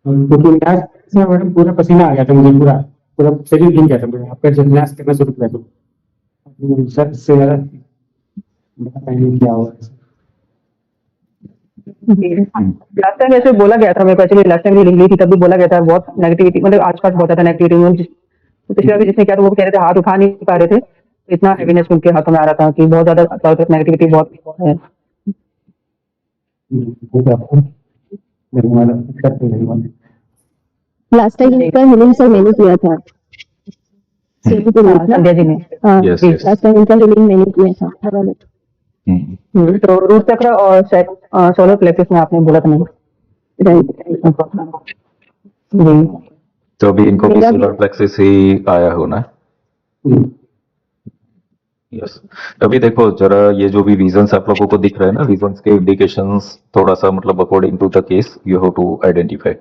क्योंकि न्यास से मैडम पूरा पसीना आ गया था मुझे, पूरा पूरा शरीर भीग गया था मेरा, आपका जब न्यास करना शुरू किया तो सर से क्या हुआ। लास्ट टाइम ऐसे बोला गया था मेरे को, एक्चुअली लास्ट टाइम ली थी तब भी बोला गया था बहुत नेगेटिविटी, मतलब आसपास बहुत ज्यादा नेगेटिविटी। तो पिछले बार जिसने किया था वो कह रहे थे हाथ उठा नहीं पा रहे थे, इतना हैवीनेस उनके हाथों में आ रहा था कि बहुत ज्यादा चारों तरफ नेगेटिविटी बहुत है। लास्ट टाइम इसका हीलिंग सर मैंने किया था, संध्या जी ने। Yes, yes. लास्ट टाइम इनका हीलिंग मैंने किया था। तो रूट चक्र और सोलर प्लेक्सस में आपने बोला था मैंने। जी तो अभी इनको भी सोलर प्लेक्सस ही आया होना। यस, अभी देखो जरा, ये जो भी रीजंस आप लोगों को दिख रहे हैं ना, रीजंस के इंडिकेशंस थोड़ा सा मतलब according to the case you have to identify.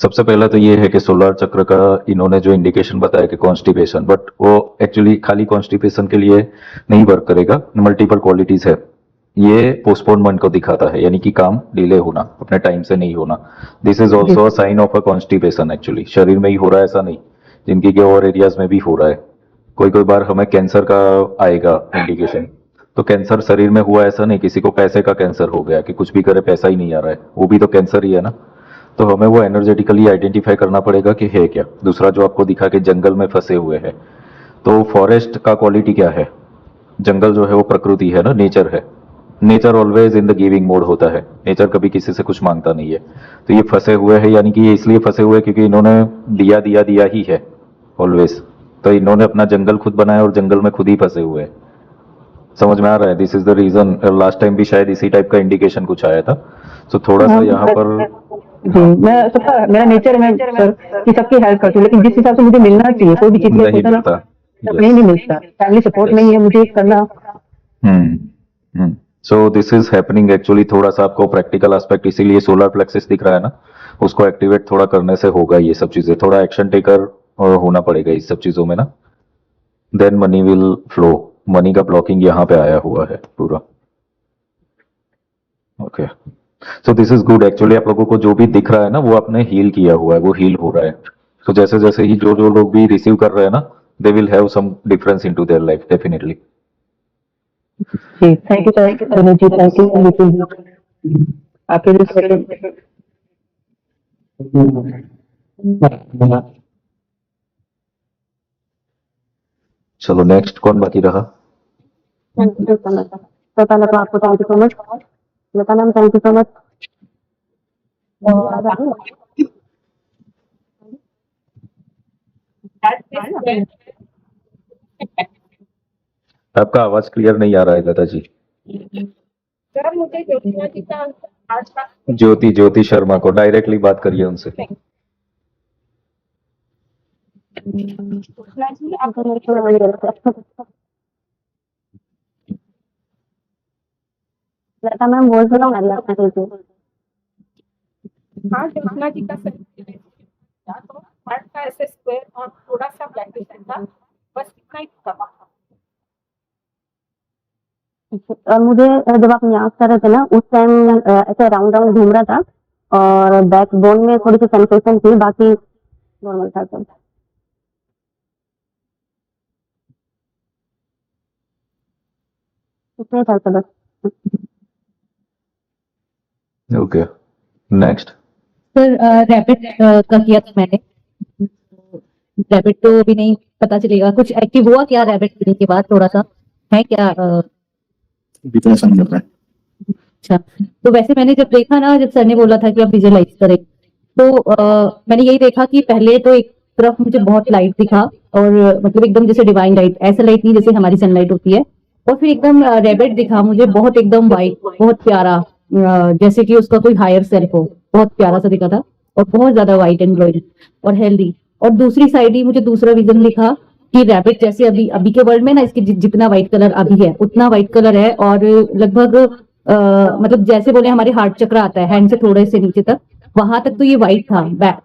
सबसे पहला तो ये है कि सोलर चक्र का इन्होंने जो इंडिकेशन बताया कि कॉन्स्टिपेशन, बट वो एक्चुअली खाली कॉन्स्टिपेशन के लिए नहीं वर्क करेगा, मल्टीपल क्वालिटीज है। ये पोस्टपोनमेंट को दिखाता है, यानी कि काम डिले होना, अपने टाइम से नहीं होना। This is also a sign of a constipation. Actually शरीर में ही हो रहा है ऐसा नहीं, जिंदगी के और एरियाज में भी हो रहा है। कोई कोई बार हमें कैंसर का आएगा इंडिकेशन, तो कैंसर शरीर में हुआ ऐसा नहीं, किसी को पैसे का कैंसर हो गया कि कुछ भी करे पैसा ही नहीं आ रहा है, वो भी तो कैंसर ही है ना। तो हमें वो एनर्जेटिकली आइडेंटिफाई करना पड़ेगा कि है क्या। दूसरा जो आपको दिखा कि जंगल में फंसे हुए हैं, तो फॉरेस्ट का क्वालिटी क्या है? जंगल जो है वो प्रकृति है ना, नेचर है। Nature always in the giving mode होता है, नेचर कभी किसी से कुछ मांगता नहीं है। तो ये फंसे हुए हैं, यानी कि ये इसलिए फंसे हुए हैं क्योंकि इन्होंने दिया दिया दिया ही है ऑलवेज। तो इन्होंने अपना जंगल खुद बनाया और जंगल में खुद ही फंसे हुए हैं। समझ में आ रहा है? This is the reason. Last time भी शायद इसी टाइप का इंडिकेशन कुछ आया था। तो थोड़ा सा यहाँ पर जी, मैं सबका मेरा नेचर है सर कि सबकी हेल्प करती हूँ, लेकिन जिस हिसाब से मुझे मिलना चाहिए कोई भी चीज में नहीं होता ना, मिलता। कहीं नहीं मिलता। फैमिली सपोर्ट नहीं है मुझे करना। सो दिस इज हैपनिंग एक्चुअली। थोड़ा सा आपको प्रैक्टिकल एस्पेक्ट, इसीलिए सोलर प्लेक्सस दिख रहा है ना, उसको एक्टिवेट थोड़ा करने से होगा ये सब चीजें। थोड़ा एक्शन टेकर होना पड़ेगा इस सब चीजों में ना, then money will flow. Money का ब्लॉकिंग यहाँ पे आया हुआ है पूरा। Okay, so this is good. Actually आप लोगों को जो भी दिख रहा है ना, वो आपने हील किया हुआ है, वो हील हो रहा है। तो जैसे जैसे ही जो जो लोग भी रिसीव कर रहे हैं ना, they will have some difference into their life definitely. जी thank you sir, Dhanu ji thank you, Nitin ji आपके लिए। चलो नेक्स्ट कौन बाकी रहा? Thank you so much. तो पहले तो आपको thank you so much. Lata ma'am thank you so much. आपका आवाज क्लियर नहीं आ रहा है लता जी। सर मुझे ज्योतिषा जी का आज का ज्योति शर्मा को डायरेक्टली बात करिए उनसे। कृष्णा जी आप लता मैम बोल तो रहा हूँ आपका थैंक यू। हाँ कृष्णा जी का सर तो हार्ट का ऐसे स्क्वायर और थोड़ा सा ब्लैकिश था, बस इतना ही था। और मुझे जब आप न्यास कर रहे थे ना उस टाइम ऐसे राउंड राउंड घूम रहा था और बैक बोन में थोड़ी सी सेंसेशन थी, बाकी नॉर्मल था सब। इतना था सब बस। Okay next. सर रैपिड का किया था मैंने, रैपिड तो अभी नहीं पता चलेगा, कुछ एक्टिव हुआ क्या रैपिड करने के बाद? थोड़ा सा है क्या? डिप्रेशन लग रहा है। अच्छा, तो वैसे मैंने जब देखा ना, जब सर ने बोला था कि आप विजुअलाइज करें, तो मैंने यही देखा कि पहले तो एक तरफ मुझे बहुत लाइट दिखा, और मतलब एकदम जैसे डिवाइन लाइट, ऐसा लाइट नहीं जैसे हमारी सनलाइट होती है, और फिर एकदम रेबिट दिखा मुझे, बहुत एकदम वाइट, बहुत प्यारा, जैसे कि उसका कोई हायर सेल्फ हो, बहुत प्यारा सा दिखा था, और बहुत ज्यादा वाइट एंड ग्लोइंग और हेल्दी। और दूसरी साइड ही मुझे दूसरा विजन दिखा कि रैबिट जैसे अभी अभी के वर्ल्ड में ना, इसके जितना व्हाइट कलर अभी है उतना व्हाइट कलर है, और लगभग मतलब जैसे बोले हमारे हार्ट चक्र आता है हैंड से थोड़े से नीचे तक, वहां तक तो ये व्हाइट था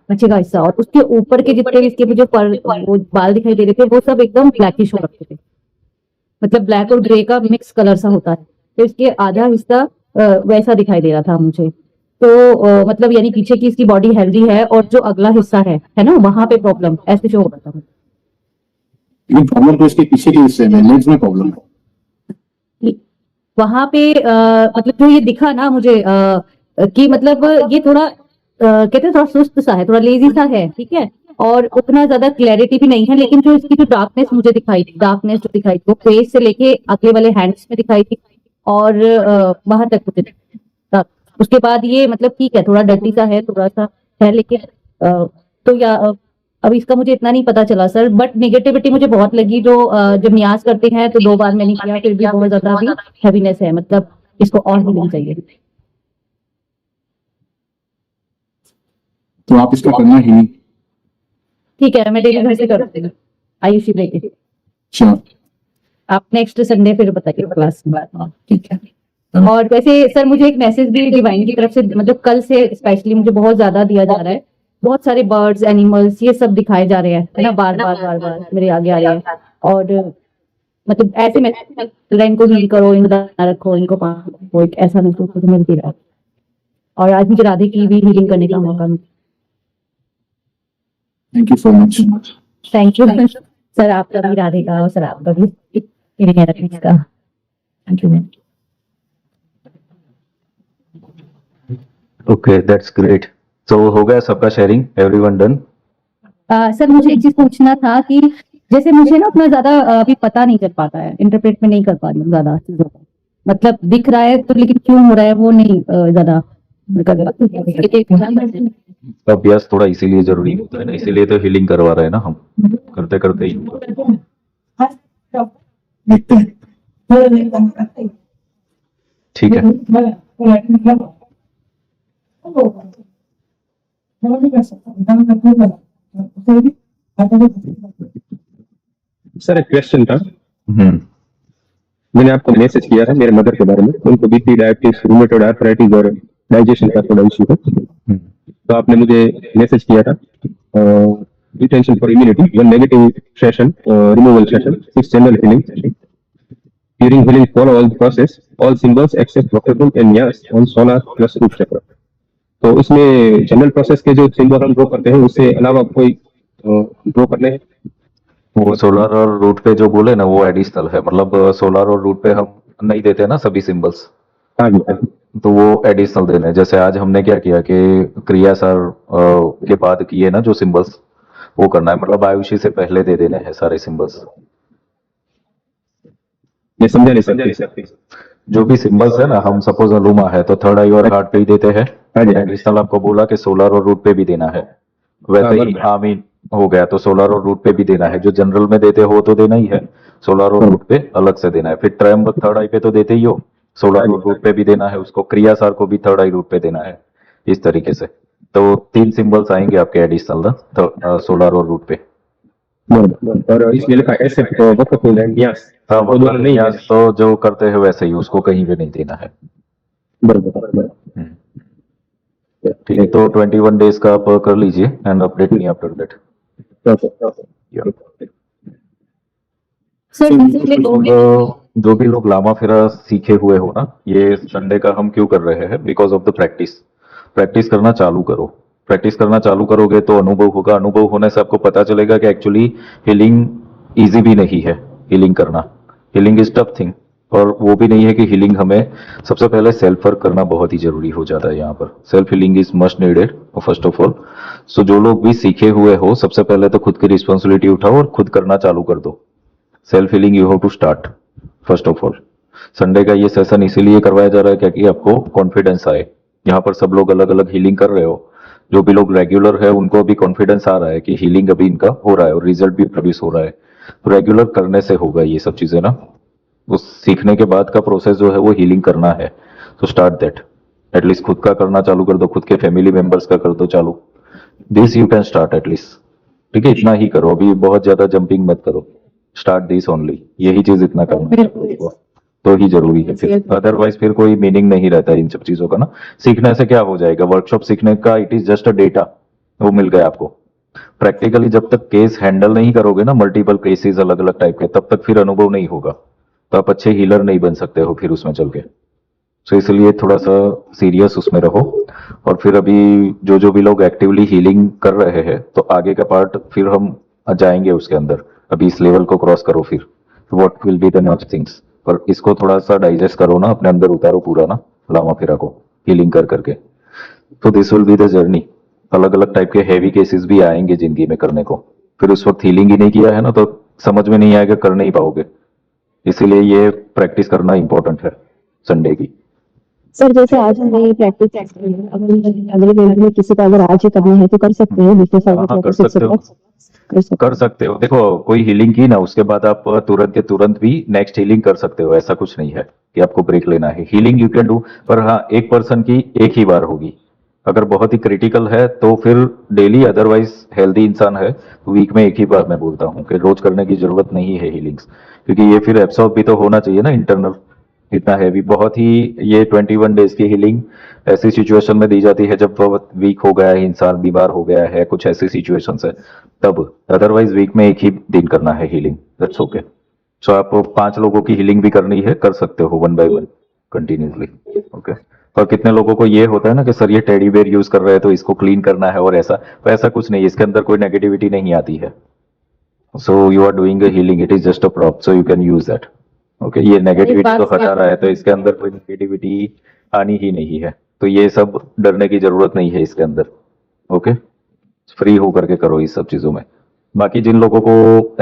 पीछे का हिस्सा, और उसके ऊपर के जितने भी इसके मुझे वो बाल दिखाई दे रहे थे वो सब एकदम ब्लैकिश हो रखे थे, मतलब ब्लैक और ग्रे का मिक्स कलर सा होता है, तो इसके आधा हिस्सा वैसा दिखाई दे रहा था मुझे। तो मतलब यानी पीछे की इसकी बॉडी हेल्दी है, और जो अगला हिस्सा है ना, वहां पे प्रॉब्लम ऐसे शो हो रहा था। ये प्रॉब्लम तो इसके पीछे के हिस्से में, लेग्स में प्रॉब्लम है। वहां पे मतलब जो ये दिखा ना मुझे कि मतलब ये थोड़ा कहते हैं थोड़ा सुस्त सा है, थोड़ा लेजी सा है, ठीक है, और उतना ज्यादा क्लैरिटी भी नहीं है, लेकिन जो इसकी जो डार्कनेस मुझे दिखाई थी, डार्कनेस जो दिखाई थी वो फेस से लेके अगले वाले हैंड्स में दिखाई थी, और वहां तक मुझे था। उसके बाद ये मतलब ठीक है, थोड़ा डर्टी सा है, थोड़ा सा है, लेकिन तो या अब इसका मुझे इतना नहीं पता चला सर, बट नेगेटिविटी मुझे बहुत लगी, जो जब न्यास करते हैं तो 2 बार मैंने किया, फिर भी बहुत ज्यादा अभी हैवीनेस है, मतलब इसको और हीलिंग चाहिए। तो आप इसका करना ही नहीं। ठीक है, मैं डेली घर से करती हूँ आयुषी लेके। श्योर। आप नेक्स्ट संडे फिर बताइए क्लास के बाद। ठीक है। और वैसे सर मुझे एक मैसेज भी डिवाइन की तरफ से, मतलब कल से स्पेशली मुझे बहुत ज्यादा दिया जा रहा है, बहुत सारे बर्ड्स एनिमल्स ये सब दिखाए जा रहे हैं, है ना, बार बार मेरे आगे आ रहे हैं, और मतलब ऐसे मैसेज, इनको हील करो, इनको दाना रखो, इनको पानी रखो, एक ऐसा महसूस मुझे मिल रहा है, और आज मुझे राधे की भी हीलिंग करने का मौका मिला। Thank you so much. Thank you sir, आपका भी राधे का, और सर आपका भी का thank you. Okay that's great. तो हो गया सबका शेयरिंग, एवरीवन डन? सर मुझे एक चीज पूछना था कि जैसे मुझे ना उतना ज्यादा अभी पता नहीं चल पाता है, इंटरप्रेट में नहीं कर पा रही हूँ ज्यादा चीजों को, मतलब दिख रहा है तो, लेकिन क्यों हो रहा है वो नहीं ज्यादा अभ्यास थोड़ा इसीलिए जरूरी होता है ना, इसीलिए तो हीलिंग करवा रहे हैं ना हम, करते करते ही देखते हैं। ठीक है। सर एक क्वेश्चन था, हम्म मैंने आपको मैसेज किया था मेरे मदर के बारे में, उनको बीपी, डायबिटीज, रूमेटॉइड आर्थराइटिस और डाइजेशन का थोड़ा इशू है, तो आपने मुझे मैसेज किया था retention for immunity, 1 negative session, removal session, 6 general healing session, during healing follow all the process, all symbols except वक्र एंड न्यास on solar plus root chakra. तो इसमें जनरल प्रोसेस के जो सिंबल हम ड्रॉ करते हैं उससे अलावा कोई ड्रॉ करने हैं? वो सोलर और रूट पे जो बोले ना वो एडिशनल है, मतलब सोलर और रूट पे हम नहीं देते ना सभी सिंबल्स, हाँ जी, तो वो एडिशनल देने हैं। जैसे आज हमने क्या किया कि क्रिया सर के बाद किए ना जो सिंबल्स, वो करना है, मतलब आयुषी से पहले दे देने हैं सारे सिंबल्स। ये समझा नहीं सकते। जो भी सिंबल्स है ना, हम सपोज अलुमा है तो थर्ड आई और हार्ट पे ही देते हैं। हाँ जी। एडिशनल आपको बोला कि सोलर और रूट पे भी देना है, वैसे ही बराबर। आमीन हो गया तो सोलर और रूट पे भी देना है। जो जनरल में देते हो तो देना ही है, सोलर और रूट पे अलग से देना है। फिर ट्रयम्बक थर्ड आई पे तो देते ही हो, सोलर और रूट पे भी देना है उसको। क्रियासार को भी थर्ड आई रूट पे देना है, इस तरीके से। तो 3 सिंबल्स आएंगे आपके एडिशनल ना, सोलर और रूट पे। बराबर। और इसमें लिखा ऐसे वक्त एंड यस। हाँ, वो दोनों नहीं है। तो जो करते हैं वैसे ही उसको कहीं भी नहीं देना है। बराबर। ठीक है, तो 21 डेज का आप कर लीजिए and update me after that. Sir जो भी लोग लामा फेरा सीखे हुए हो ना, ये संडे का हम क्यों कर रहे हैं? Because of the practice. Practice करना चालू करो। प्रैक्टिस करना चालू करोगे तो अनुभव होगा। अनुभव होने से आपको पता चलेगा कि एक्चुअली हीलिंग इजी भी नहीं है। हीलिंग करना, हीलिंग इज टफ थिंग। और वो भी नहीं है कि हीलिंग हमें सबसे पहले सेल्फ वर्क करना बहुत ही जरूरी हो जाता है यहाँ पर। Self healing is must needed first of all. So जो लोग भी सीखे हुए हो, सबसे पहले तो खुद की रिस्पॉन्सिबिलिटी उठाओ और खुद करना चालू कर दो। Self healing you have to start first of all. Sunday का ये सेशन इसीलिए करवाया जा रहा है क्योंकि आपको कॉन्फिडेंस आए। यहाँ पर सब लोग अलग अलग हीलिंग कर रहे हो। जो भी लोग रेगुलर है उनको भी कॉन्फिडेंस आ रहा है कि हीलिंग अभी इनका हो रहा है और रिजल्ट भी प्रोड्यूस हो रहा है। तो रेगुलर करने से होगा ये सब चीजें ना। उस सीखने के बाद का प्रोसेस जो है वो हीलिंग करना है। तो स्टार्ट दैट। एटलीस्ट खुद का करना चालू कर दो, खुद के फैमिली मेंबर्स का कर दो चालू। This you can start at least. ठीक है, इतना ही करो, अभी बहुत ज्यादा जंपिंग मत करो। स्टार्ट दिस ओनली, यही चीज इतना करना है तो ही जरूरी है। फिर अदरवाइज फिर कोई मीनिंग नहीं रहता इन सब चीजों का ना। सीखने से क्या हो जाएगा? वर्कशॉप सीखने का it is just a data, वो मिल गया आपको। प्रैक्टिकली जब तक केस हैंडल नहीं करोगे ना, मल्टीपल केसेस अलग अलग टाइप के, तब तक फिर अनुभव नहीं होगा। तो आप अच्छे हीलर नहीं बन सकते हो फिर उसमें चल के। सो इसलिए थोड़ा सा सीरियस उसमें रहो। और फिर अभी जो भी लोग एक्टिवली हीलिंग कर रहे हैं, तो आगे का पार्ट फिर हम जाएंगे उसके अंदर। अभी इस लेवल को क्रॉस करो, फिर what will be the next things. पर इसको थोड़ा सा डाइजेस्ट करो ना, अपने अंदर उतारो पूरा ना, लामा फेरा को हीलिंग कर करके। तो this will be the journey. अलग अलग टाइप के हैवी केसेस भी आएंगे जिंदगी में करने को। फिर उस वक्त हीलिंग ही नहीं किया है ना, तो समझ में नहीं आएगा, कर नहीं पाओगे। इसीलिए ये प्रैक्टिस करना इंपॉर्टेंट है संडे की। सर जैसे आज हमने प्रैक्टिस अगले वीक में किसी को अगर आज ही करनी है तो कर सकते हैं दूसरे साल हाँ, कर सकते हो। देखो, कोई हीलिंग की ना, उसके बाद आप तुरंत के तुरंत भी नेक्स्ट हीलिंग कर सकते हो। ऐसा कुछ नहीं है कि आपको ब्रेक लेना है। हीलिंग यू कैन डू, पर हाँ, एक पर्सन की एक ही बार होगी। अगर बहुत ही क्रिटिकल है तो फिर डेली, अदरवाइज हेल्दी इंसान है तो वीक में एक ही बार। मैं बोलता हूँ कि रोज करने की जरूरत नहीं है हीलिंग्स, क्योंकि ये फिर एब्सॉर्ब भी तो होना चाहिए ना इंटरनल। इतना हैवी बहुत ही ये 21 डेज की हीलिंग ऐसी सिचुएशन में दी जाती है जब बहुत वीक हो गया है इंसान, बीमार हो गया है, कुछ ऐसी सिचुएशंस है तब। अदरवाइज वीक में एक ही दिन करना है हीलिंग, दैट्स ओके। सो आप 5 लोगों की हीलिंग भी करनी है, कर सकते हो 1 by 1 कंटिन्यूसली। ओके। और कितने लोगों को ये होता है ना कि सर ये टेडी बेयर यूज कर रहे हैं तो इसको क्लीन करना है और ऐसा, तो ऐसा कुछ नहीं, इसके अंदर कोई नेगेटिविटी नहीं आती है। So you are doing a healing, it is just a prop, so you can use that. Okay, ये नेगेटिविटी तो हटा रहा है तो इसके अंदर कोई नेगेटिविटी आनी ही नहीं है। तो ये सब डरने की जरूरत नहीं है इसके अंदर। ओके, फ्री होकर के करो इस सब चीजों में। बाकी जिन लोगों को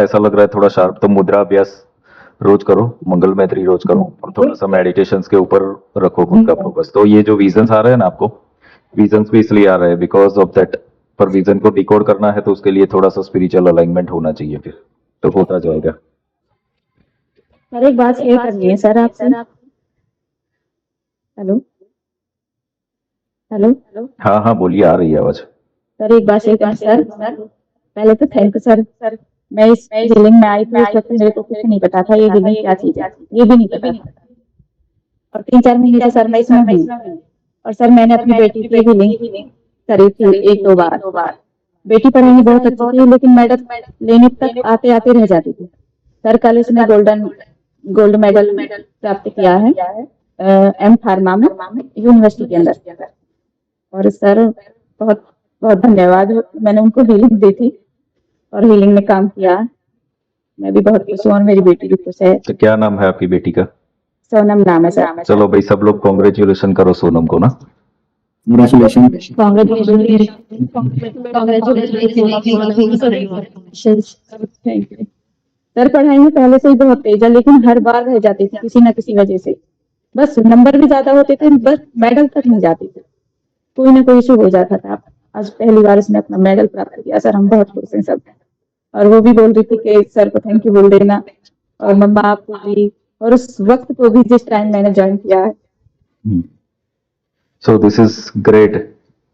ऐसा लग रहा है थोड़ा शार्प, तो मुद्रा अभ्यास रोज करो, मंगल मैत्री रोज करो, और थोड़ा सा मेडिटेशन के ऊपर रखो खुद का फोकस। तो ये जो विजन्स आ रहे हैं ना आपको, विजन्स भी इसलिए आ रहे हैं बिकॉज ऑफ दैट। पर विजन को डिकोड करना है तो उसके लिए थोड़ा सा स्पिरिचुअल अलाइनमेंट होना चाहिए, फिर तो होता जाएगा। सर एक बात शेयर करनी है सर आपसे। हेलो हेलो हाँ हाँ, बोलिए, आ रही है आवाज। सर एक बात शेयर करनी सर। पहले तो थैंक यू सर। मैं इस हीलिंग में आई थी, उस वक्त मेरे को कुछ नहीं पता था ये हीलिंग क्या चीज है, ये भी नहीं पता था। और 3-4 महीने से सर मैं इसमें हूँ। और सर मैंने अपनी बेटी की हीलिंग करी थी 1-2 बार। बेटी पढ़ाई बहुत अच्छी थी, लेकिन मेडल लेने तक आते आते रह जाती थी। सर कल उसने गोल्ड मेडल प्राप्त किया है एम फार्मा में यूनिवर्सिटी के अंदर। और सर बहुत बहुत धन्यवाद, मैंने उनको हीलिंग दी थी और हीलिंग में काम किया। मैं भी बहुत खुश हूँ और मेरी बेटी भी खुश है। तो क्या नाम है आपकी बेटी का? सोनम नाम है सर। चलो भाई, सब लोग कॉन्ग्रेचुलेशन करो सोनम को ना। Congratulations. Thank you. सर पढ़ाई में पहले से ही बहुत तेज है, लेकिन हर बार रह जाती थी किसी ना किसी वजह से। बस नंबर भी ज्यादा होते थे, बस मेडल तक नहीं जाते थे, कोई ना कोई इशू हो जाता था। आज पहली बार इसने अपना मेडल प्राप्त किया सर, हम बहुत खुश हैं सब। और वो भी बोल रही थी कि सर को थैंक यू बोल देना, और मम्मा आपको भी, और उस वक्त को भी जिस टाइम मैंने ज्वाइन किया है। So this is great,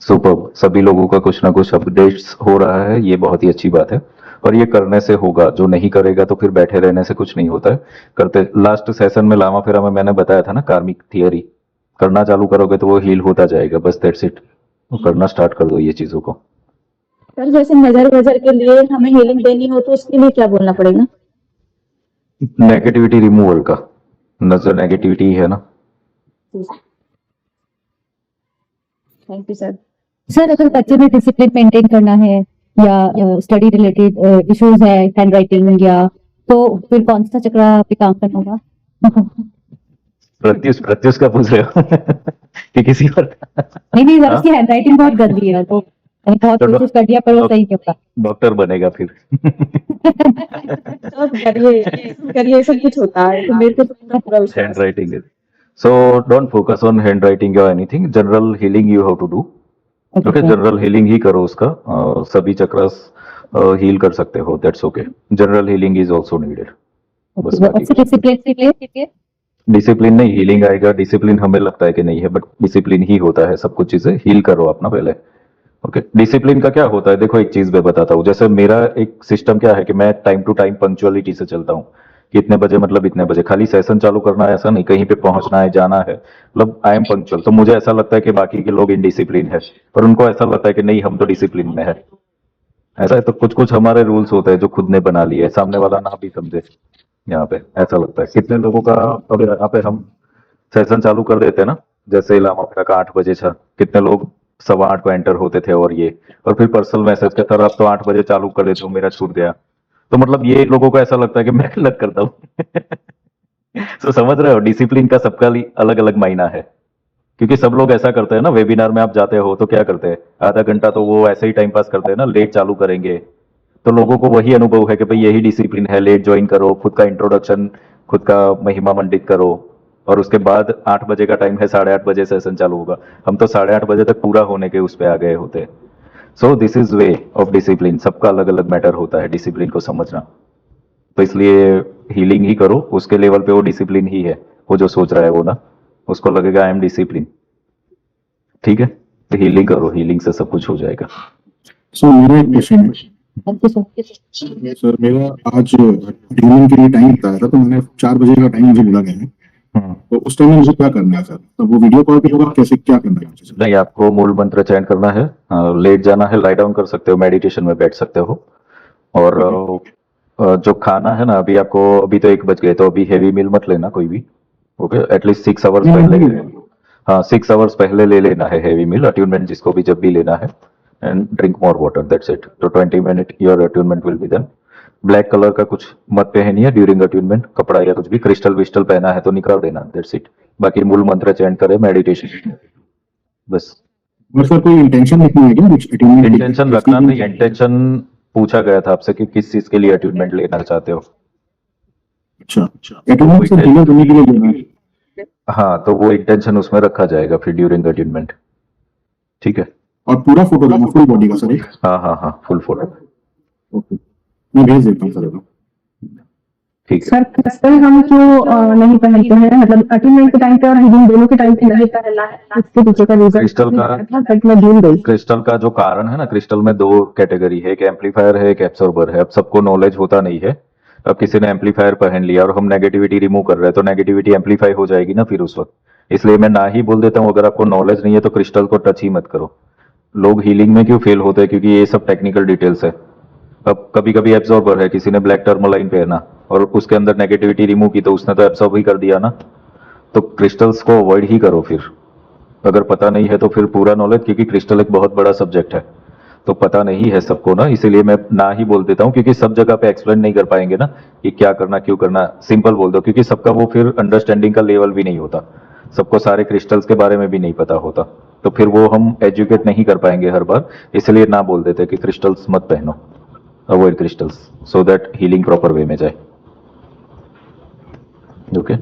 super. सभी लोगों का कुछ ना कुछ अपडेट्स हो रहा है, ये बहुत ही अच्छी बात है। और ये करने से होगा, जो नहीं करेगा तो फिर बैठे रहने से कुछ नहीं होता है। करते लास्ट सेशन में लामा फेरा में मैंने बताया था ना, कार्मिक थियरी करना चालू करोगे तो वो हील होता जाएगा, बस दैट्स इट। तो करना स्टार्ट कर दो ये चीजों को। सर जैसे नजर वजर के लिए हमें हीलिंग देनी हो तो उसके लिए क्या बोलना पड़ेगा? नेगेटिविटी रिमूवल का, नजर नेगेटिविटी है ना। Thank you sir. सर अगर बच्चे में डिसिप्लिन मेंटेन करना है या स्टडी रिलेटेड इश्यूज है, हैंड राइटिंग या, तो फिर कौन सा चक्र पे काम करना होगा? प्रत्युष प्रत्युष का पूछ रहे हो कि किसी और का? नहीं सर, हाँ? उसकी हैंड राइटिंग बहुत गंदी है, तो मैंने बहुत तो कोशिश कर दिया पर वो सही नहीं होता। डॉक्टर बनेगा फिर। सब करिए सब कुछ होता है, तो मेरे को तो पूरा विश्वास है। handwriting is. So don't focus on handwriting or anything. General healing you have to do. Okay, general healing ही करो उसका। सभी चक्रस हील कर सकते हो, that's okay. General healing is also needed. बस बाकी डिसिप्लिन नहीं, हीलिंग आएगा। डिसिप्लिन हमें लगता है कि नहीं है, बट डिसिप्लिन ही होता है सब कुछ चीजें। हील करो अपना पहले। ओके, डिसिप्लिन का क्या होता है, देखो एक चीज मैं बताता हूँ। जैसे मेरा एक सिस्टम क्या है कि मैं टाइम टू टाइम पंक्चुअलिटी से चलता हूँ कि इतने बजे मतलब इतने बजे, खाली सेशन चालू करना है ऐसा नहीं, कहीं पे पहुंचना है, जाना है, मतलब आई एम पंक्चुअल। तो मुझे ऐसा लगता है कि बाकी के लोग इनडिसिप्लिन है, पर उनको ऐसा लगता है कि नहीं हम तो डिसिप्लिन में है। ऐसा है, तो कुछ कुछ हमारे रूल्स होते हैं जो खुद ने बना लिए, सामने वाला ना भी समझे। यहाँ पे ऐसा लगता है कितने लोगों का। अब यहाँ पे हम सेशन चालू कर देते हैं ना, जैसे लामा फेरा का 8 बजे था, कितने लोग 8:15 को एंटर होते थे, और फिर पर्सनल मैसेज के सर आप तो 8 बजे चालू कर देते हो, मेरा छूट गया। तो मतलब ये लोगों को ऐसा लगता है कि मैं गलत करता हूँ। तो समझ रहे हो, डिसिप्लिन का सबका अलग अलग मायना है। क्योंकि सब लोग ऐसा करते हैं ना, वेबिनार में आप जाते हो तो क्या करते हैं, आधा घंटा तो वो ऐसे ही टाइम पास करते हैं ना, लेट चालू करेंगे। तो लोगों को वही अनुभव है कि भाई यही डिसिप्लिन है, लेट ज्वाइन करो, खुद का इंट्रोडक्शन, खुद का महिमा मंडित करो, और उसके बाद 8 बजे का टाइम है, 8:30 बजे सेशन चालू होगा। हम तो 8:30 बजे तक पूरा होने के उस पे आ गए होते हैं। सो this is way of discipline. सबका अलग अलग मैटर होता है डिसिप्लिन को समझना। तो इसलिए हीलिंग ही करो, उसके लेवल पे वो डिसिप्लिन ही है। वो जो सोच रहा है वो ना, उसको लगेगा आई एम डिसिप्लिन। ठीक है, तो हीलिंग करो, हीलिंग से सब कुछ हो जाएगा। सर मेरा एक क्वेश्चन है। सर मेरा आज हीलिंग के लिए टाइम बताया था, तो मैंने 4 बजे का टाइम मुझे मिला गया है, तो उस टाइम में मुझे क्या करना है सर? तो वो वीडियो कॉल पे होगा, कैसे क्या करना है मुझे सर? नहीं, आपको मूल मंत्र चयन करना है, लेट जाना है, लाई डाउन कर सकते हो, मेडिटेशन में बैठ सकते हो। और जो खाना है ना, अभी आपको, अभी तो 1 बज गए, तो अभी हैवी मील मत लेना कोई भी। ओके, एटलीस्ट 6 आवर्स पहले, हाँ 6 आवर्स पहले ले लेना है हैवी मील, अट्यूनमेंट जिसको भी जब भी लेना है। And drink more water, that's it. तो 20 minute your attunement will be done. Black colour का कुछ मत पहनिए ड्यूरिंग अट्यूनमेंट, कपड़ा या कुछ भी। क्रिस्टल विस्टल पहना है तो निकाल देना, दैट्स इट। बाकी मूल मंत्र चयन करे, मेडिटेशन, बस। और सर कोई इंटेंशन रखनी है क्या कुछ attunement की? इंटेंशन रखना नहीं, इंटेंशन पूछा गया था आपसे कि किस चीज के लिए अट्यूनमेंट लेना चाहते हो। अच्छा, attunement से healer बनने के लिए लेना है। हाँ, तो वो इंटेंशन उसमें रखा जाएगा फिर ड्यूरिंग अट्यूनमेंट। ठीक है, और पूरा फोटो लेना, फुल बॉडी का सर एक? हाँ हाँ हाँ, फुल फोटो। ओके, मैं भेज देता हूँ सर। ठीक है। सर क्रिस्टल हम क्यों नहीं पहनते हैं, मतलब अटेंडेंट के टाइम पे और हीलिंग दोनों के टाइम पे नहीं पहनना है, इसके पीछे का रीजन क्रिस्टल का, बट मैं भूल गई। क्रिस्टल का जो कारण है ना, क्रिस्टल में 2 कैटेगरी है, एक एम्पलीफायर है, एक एब्सॉर्बर है। अब सबको नॉलेज होता नहीं है। अब किसी ने एम्पलीफायर पहन लिया और हम नेगेटिविटी रिमूव कर रहे हैं, तो नेगेटिविटी एम्पलीफाई हो जाएगी ना फिर उस वक्त। इसलिए मैं ना ही बोल देता हूँ, अगर आपको नॉलेज नहीं है तो क्रिस्टल को टच ही मत करो। लोग हीलिंग में क्यों फेल होते हैं, क्योंकि ये सब टेक्निकल डिटेल्स है। अब कभी कभी एब्सॉर्बर है, किसी ने ब्लैक टर्मलाइन पहना और उसके अंदर नेगेटिविटी रिमूव की, तो उसने तो एब्सॉर्ब ही कर दिया ना। तो क्रिस्टल्स को अवॉइड ही करो फिर, अगर पता नहीं है तो फिर पूरा नॉलेज, क्योंकि क्रिस्टल एक बहुत बड़ा सब्जेक्ट है, तो पता नहीं है सबको ना, इसीलिए मैं ना ही बोल देता हूँ। क्योंकि सब जगह पे एक्सप्लेन नहीं कर पाएंगे ना कि क्या करना क्यों करना, सिंपल बोल दो, क्योंकि सबका वो फिर अंडरस्टैंडिंग का लेवल भी नहीं होता, सबको सारे क्रिस्टल्स के बारे में भी नहीं पता होता, तो फिर वो हम एजुकेट नहीं कर पाएंगे हर बार। इसलिए ना बोल देते कि क्रिस्टल्स मत पहनो, avoid crystals, so that healing proper way में जाए। Okay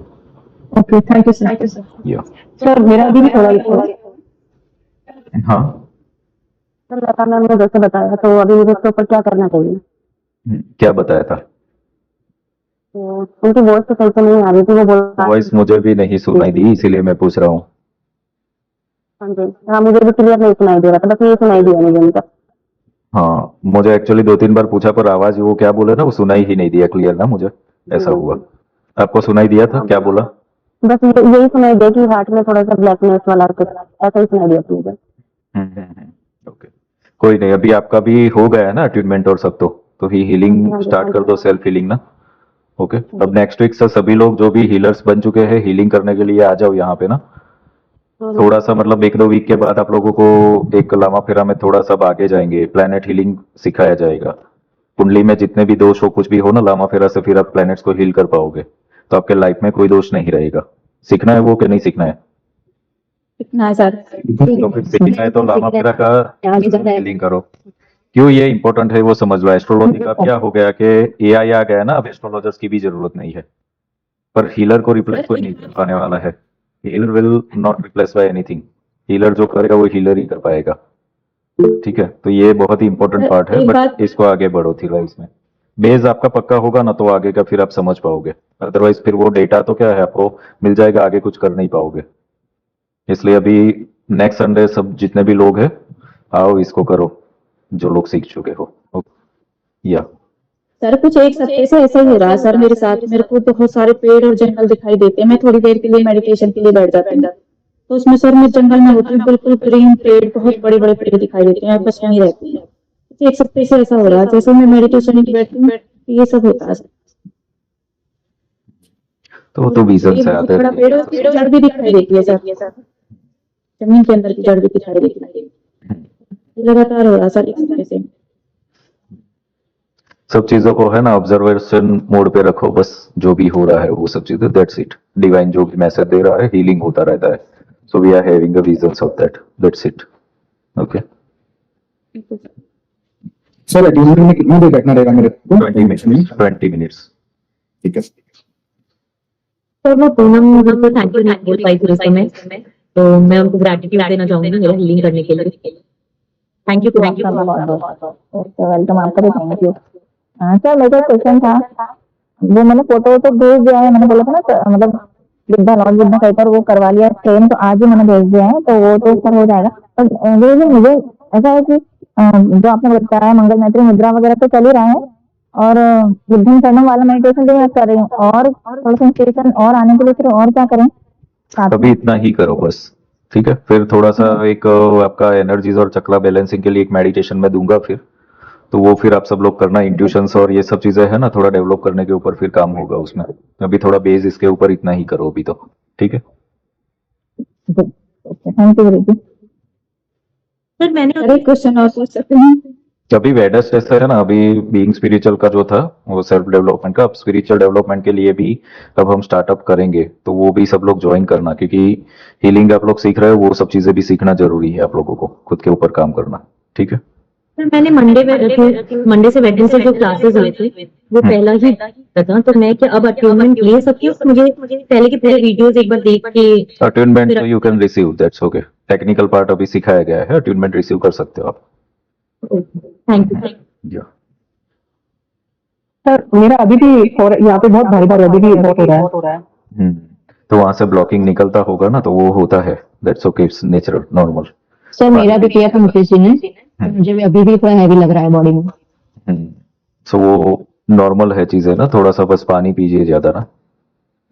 okay, thank you sir. या सर मेरा अभी भी थोड़ा हाँ सर लता मैम ने जैसे बताया, तो अभी मुझे उसके ऊपर क्या करना चाहिए? क्या बताया था? तो उनकी वॉइस तो सही से नहीं आ रही थी, वो बोल वॉइस मुझे भी नहीं सुनाई दी, इसीलिए मैं पूछ रहा हूँ। हाँ जी, हाँ मुझे भी क्लियर नहीं सुनाई दे रहा था, बस ये सुनाई दिया मुझे उनका। हाँ मुझे एक्चुअली 2-3 बार पूछा पर आवाज वो क्या बोले ना वो सुनाई ही नहीं दिया क्लियर ना मुझे, ऐसा हुआ। आपको सुनाई दिया था क्या बोला? बस यही सुनाई दिया कि हार्ट में थोड़ा सा ब्लैकनेस वाला कुछ ऐसा ही सुनाई दिया था मुझे। ओके कोई नहीं, अभी आपका भी हो गया है ना अट्यूनमेंट और सब, तो ही हीलिंग स्टार्ट कर दो, सेल्फ हीलिंग ना। ओके अब नेक्स्ट वीक से सभी लोग जो भी हीलर्स बन चुके हैं हीलिंग करने के लिए आ जाओ यहाँ पे ना। थोड़ा सा मतलब 1-2 वीक के बाद आप लोगों को एक लामा फेरा में थोड़ा सा आगे जाएंगे, प्लेनेट हीलिंग सिखाया जाएगा। कुंडली में जितने भी दोष हो कुछ भी हो ना, लामा फेरा से फिर आप प्लैनेट्स को हील कर पाओगे, तो आपके लाइफ में कोई दोष नहीं रहेगा। सीखना है वो कि नहीं सीखना है? कितना है सर? तो फिर सीखना है तो लामा फेरा का हीलिंग करो। क्यों ये इंपॉर्टेंट है वो समझ लो। एस्ट्रोलॉजी का क्या हो गया कि एआई आ गया ना, अब एस्ट्रोलॉजर्स की भी जरूरत नहीं है, पर हीलर को रिप्लेस कोई नहीं कर पाने वाला है। Healer will not replace by anything, healer जो करेगा वो हीलर ही कर पाएगा। ठीक है, तो ये बहुत ही इंपॉर्टेंट पार्ट है, बट इसको आगे बढ़ो थोड़ा। इसमें बेस आपका पक्का होगा ना, तो आगे का फिर आप समझ पाओगे। अदरवाइज फिर वो डेटा तो क्या है, आपको मिल जाएगा, आगे कुछ कर नहीं पाओगे। इसलिए अभी नेक्स्ट संडे सब जितने भी लोग हैं आओ, इसको करो जो लोग सीख चुके हो। या सर कुछ एक हफ्ते से ऐसा ही हो रहा है सर मेरे साथ। मेरे को बहुत सारे पेड़ और जंगल दिखाई देते हैं। मैं थोड़ी देर के लिए मेडिटेशन के लिए बैठ जाती हूँ, तो उसमें सर मैं जंगल में होती हूँ, बिल्कुल ग्रीन पेड़, बहुत बड़े बड़े पेड़ दिखाई देते हैं, बस वहीं रहती है। एक हफ्ते से ऐसा हो रहा है, जैसे मैं मेडिटेशन में बैठती हूँ ये सब होता है। तो वो तो विजन से आते बड़ा पेड़ है, उसकी जड़ भी दिखाई देती है सर, जमीन के अंदर की जड़ भी दिखाई देती है। लगातार हो रहा है सर एक हफ्ते से। सब चीजों को है ना ऑब्जर्वेशन मोड पे रखो, बस जो भी हो रहा है वो सब चीजें, दैट्स इट। डिवाइन जो भी मैसेज दे रहा है, हीलिंग होता रहता है। So we are having the visions of that, that's it. Okay sir attendment में कितना देर बैठना रहेगा मेरे को? 20 मिनट्स। ठीक है। सर मैं पूनम को थैंक यू नहीं बोल पाई थी उस समय, तो मैं उनको ग्रेटिट्यूड देना चाहूंगी मेरा हीलिंग करने के लिए। Thank you. वेलकम, आपका भी थैंक यू। हाँ सर, मेरा क्वेश्चन था, वो मैंने फोटो तो भेज दिया है, मैंने बोला था ना मतलब विद्या लॉन्च विद्या कहकर वो करवा लिया ट्रेन, तो आज ही मैंने भेज दिया है, तो वो तो सर हो जाएगा। पर मुझे ऐसा है कि जो आपने बताया मंगल मैत्री मुद्रा वगैरह तो चल ही रहा है, और बुद्धम शरणम वाला मेडिटेशन भी मैं कर रही हूँ, और थोड़ा सा इंस्पिरेशन और आने के लिए फिर और क्या करें? अभी इतना ही करो बस, ठीक है। फिर थोड़ा सा एक आपका एनर्जीज और चक्रा बैलेंसिंग के लिए एक मेडिटेशन में दूंगा, फिर तो वो फिर आप सब लोग करना। इंट्यूशंस और ये सब चीजें है ना, थोड़ा डेवलप करने के ऊपर फिर काम होगा उसमें। अभी थोड़ा बेस इसके ऊपर इतना ही करो अभी तो, ठीक है। Thank you Guruji. सर मैंने एक क्वेश्चन और पूछ सकती हूँ? अभी वेडस जैसा है ना, अभी बीइंग स्पिरिचुअल का जो था वो सेल्फ डेवलपमेंट का, अब स्पिरिचुअल डेवलपमेंट के लिए भी अब हम स्टार्टअप करेंगे, तो वो भी सब लोग ज्वाइन करना, क्योंकि हीलिंग आप लोग सीख रहे हो, वो सब चीजें भी सीखना जरूरी है आप लोगों को, खुद के ऊपर काम करना, ठीक है। सर मैंने मंडे से वेडनेसडे जो क्लासेस हुए थे वो पहला ही था, तो मैं क्या अब अटेनमेंट ले सकती हूँ? मुझे पहले के पूरे वीडियोस एक बार देख के अटेनमेंट तो you can receive, that's okay. Technical part अभी सिखाया गया है, अटेनमेंट रिसीव कर सकते हो आप। Thank you. सर मेरा अभी भी यहाँ पे बहुत भारी भारी अभी भी बहुत हो रहा है। तो वहां से ब्लॉकिंग निकलता होगा ना, तो वो होता है, that's okay, it's natural, normal. Sir मेरा भी किया था मुकेश जी ने, मुझे भी अभी भी थोड़ा हैवी लग रहा है बॉडी में। सो वो नॉर्मल है चीजें ना, थोड़ा सा बस पानी पीजिए ज्यादा ना,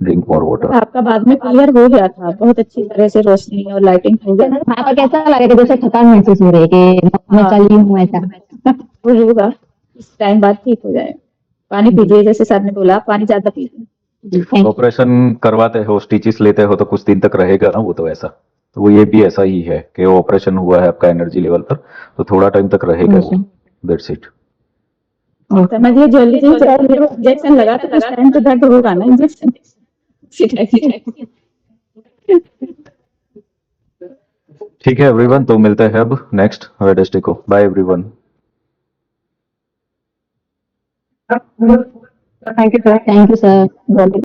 ड्रिंक मोर वाटर। आपका बाद में क्लियर हो गया था, बहुत अच्छी तरह से रोशनी और लाइटिंग हो गया। आपको कैसा लगा कि जैसे थकान महसूस हो रही है कि मैं चल रही हूँ ऐसा? वो होगा, इस टाइम बाद ठीक हो जाए। पानी पीजिए, जैसे सर ने बोला पानी ज्यादा पीजिए। ऑपरेशन करवाते हो, स्टिचेस लेते हो, तो कुछ दिन तक रहेगा ना वो, तो ऐसा, तो वो ये भी ऐसा ही है कि ऑपरेशन हुआ है आपका एनर्जी लेवल पर, तो थोड़ा टाइम तक रहेगा वो, दैट्स इट। समझिए जल्दी से इंजेक्शन लगा तो कुछ टाइम तो दर्द होगा ना, इंजेक्शन। ठीक है एवरीवन, तो मिलते हैं अब नेक्स्ट वेडनेसडे को। Bye everyone. Thank you sir. Thank you sir.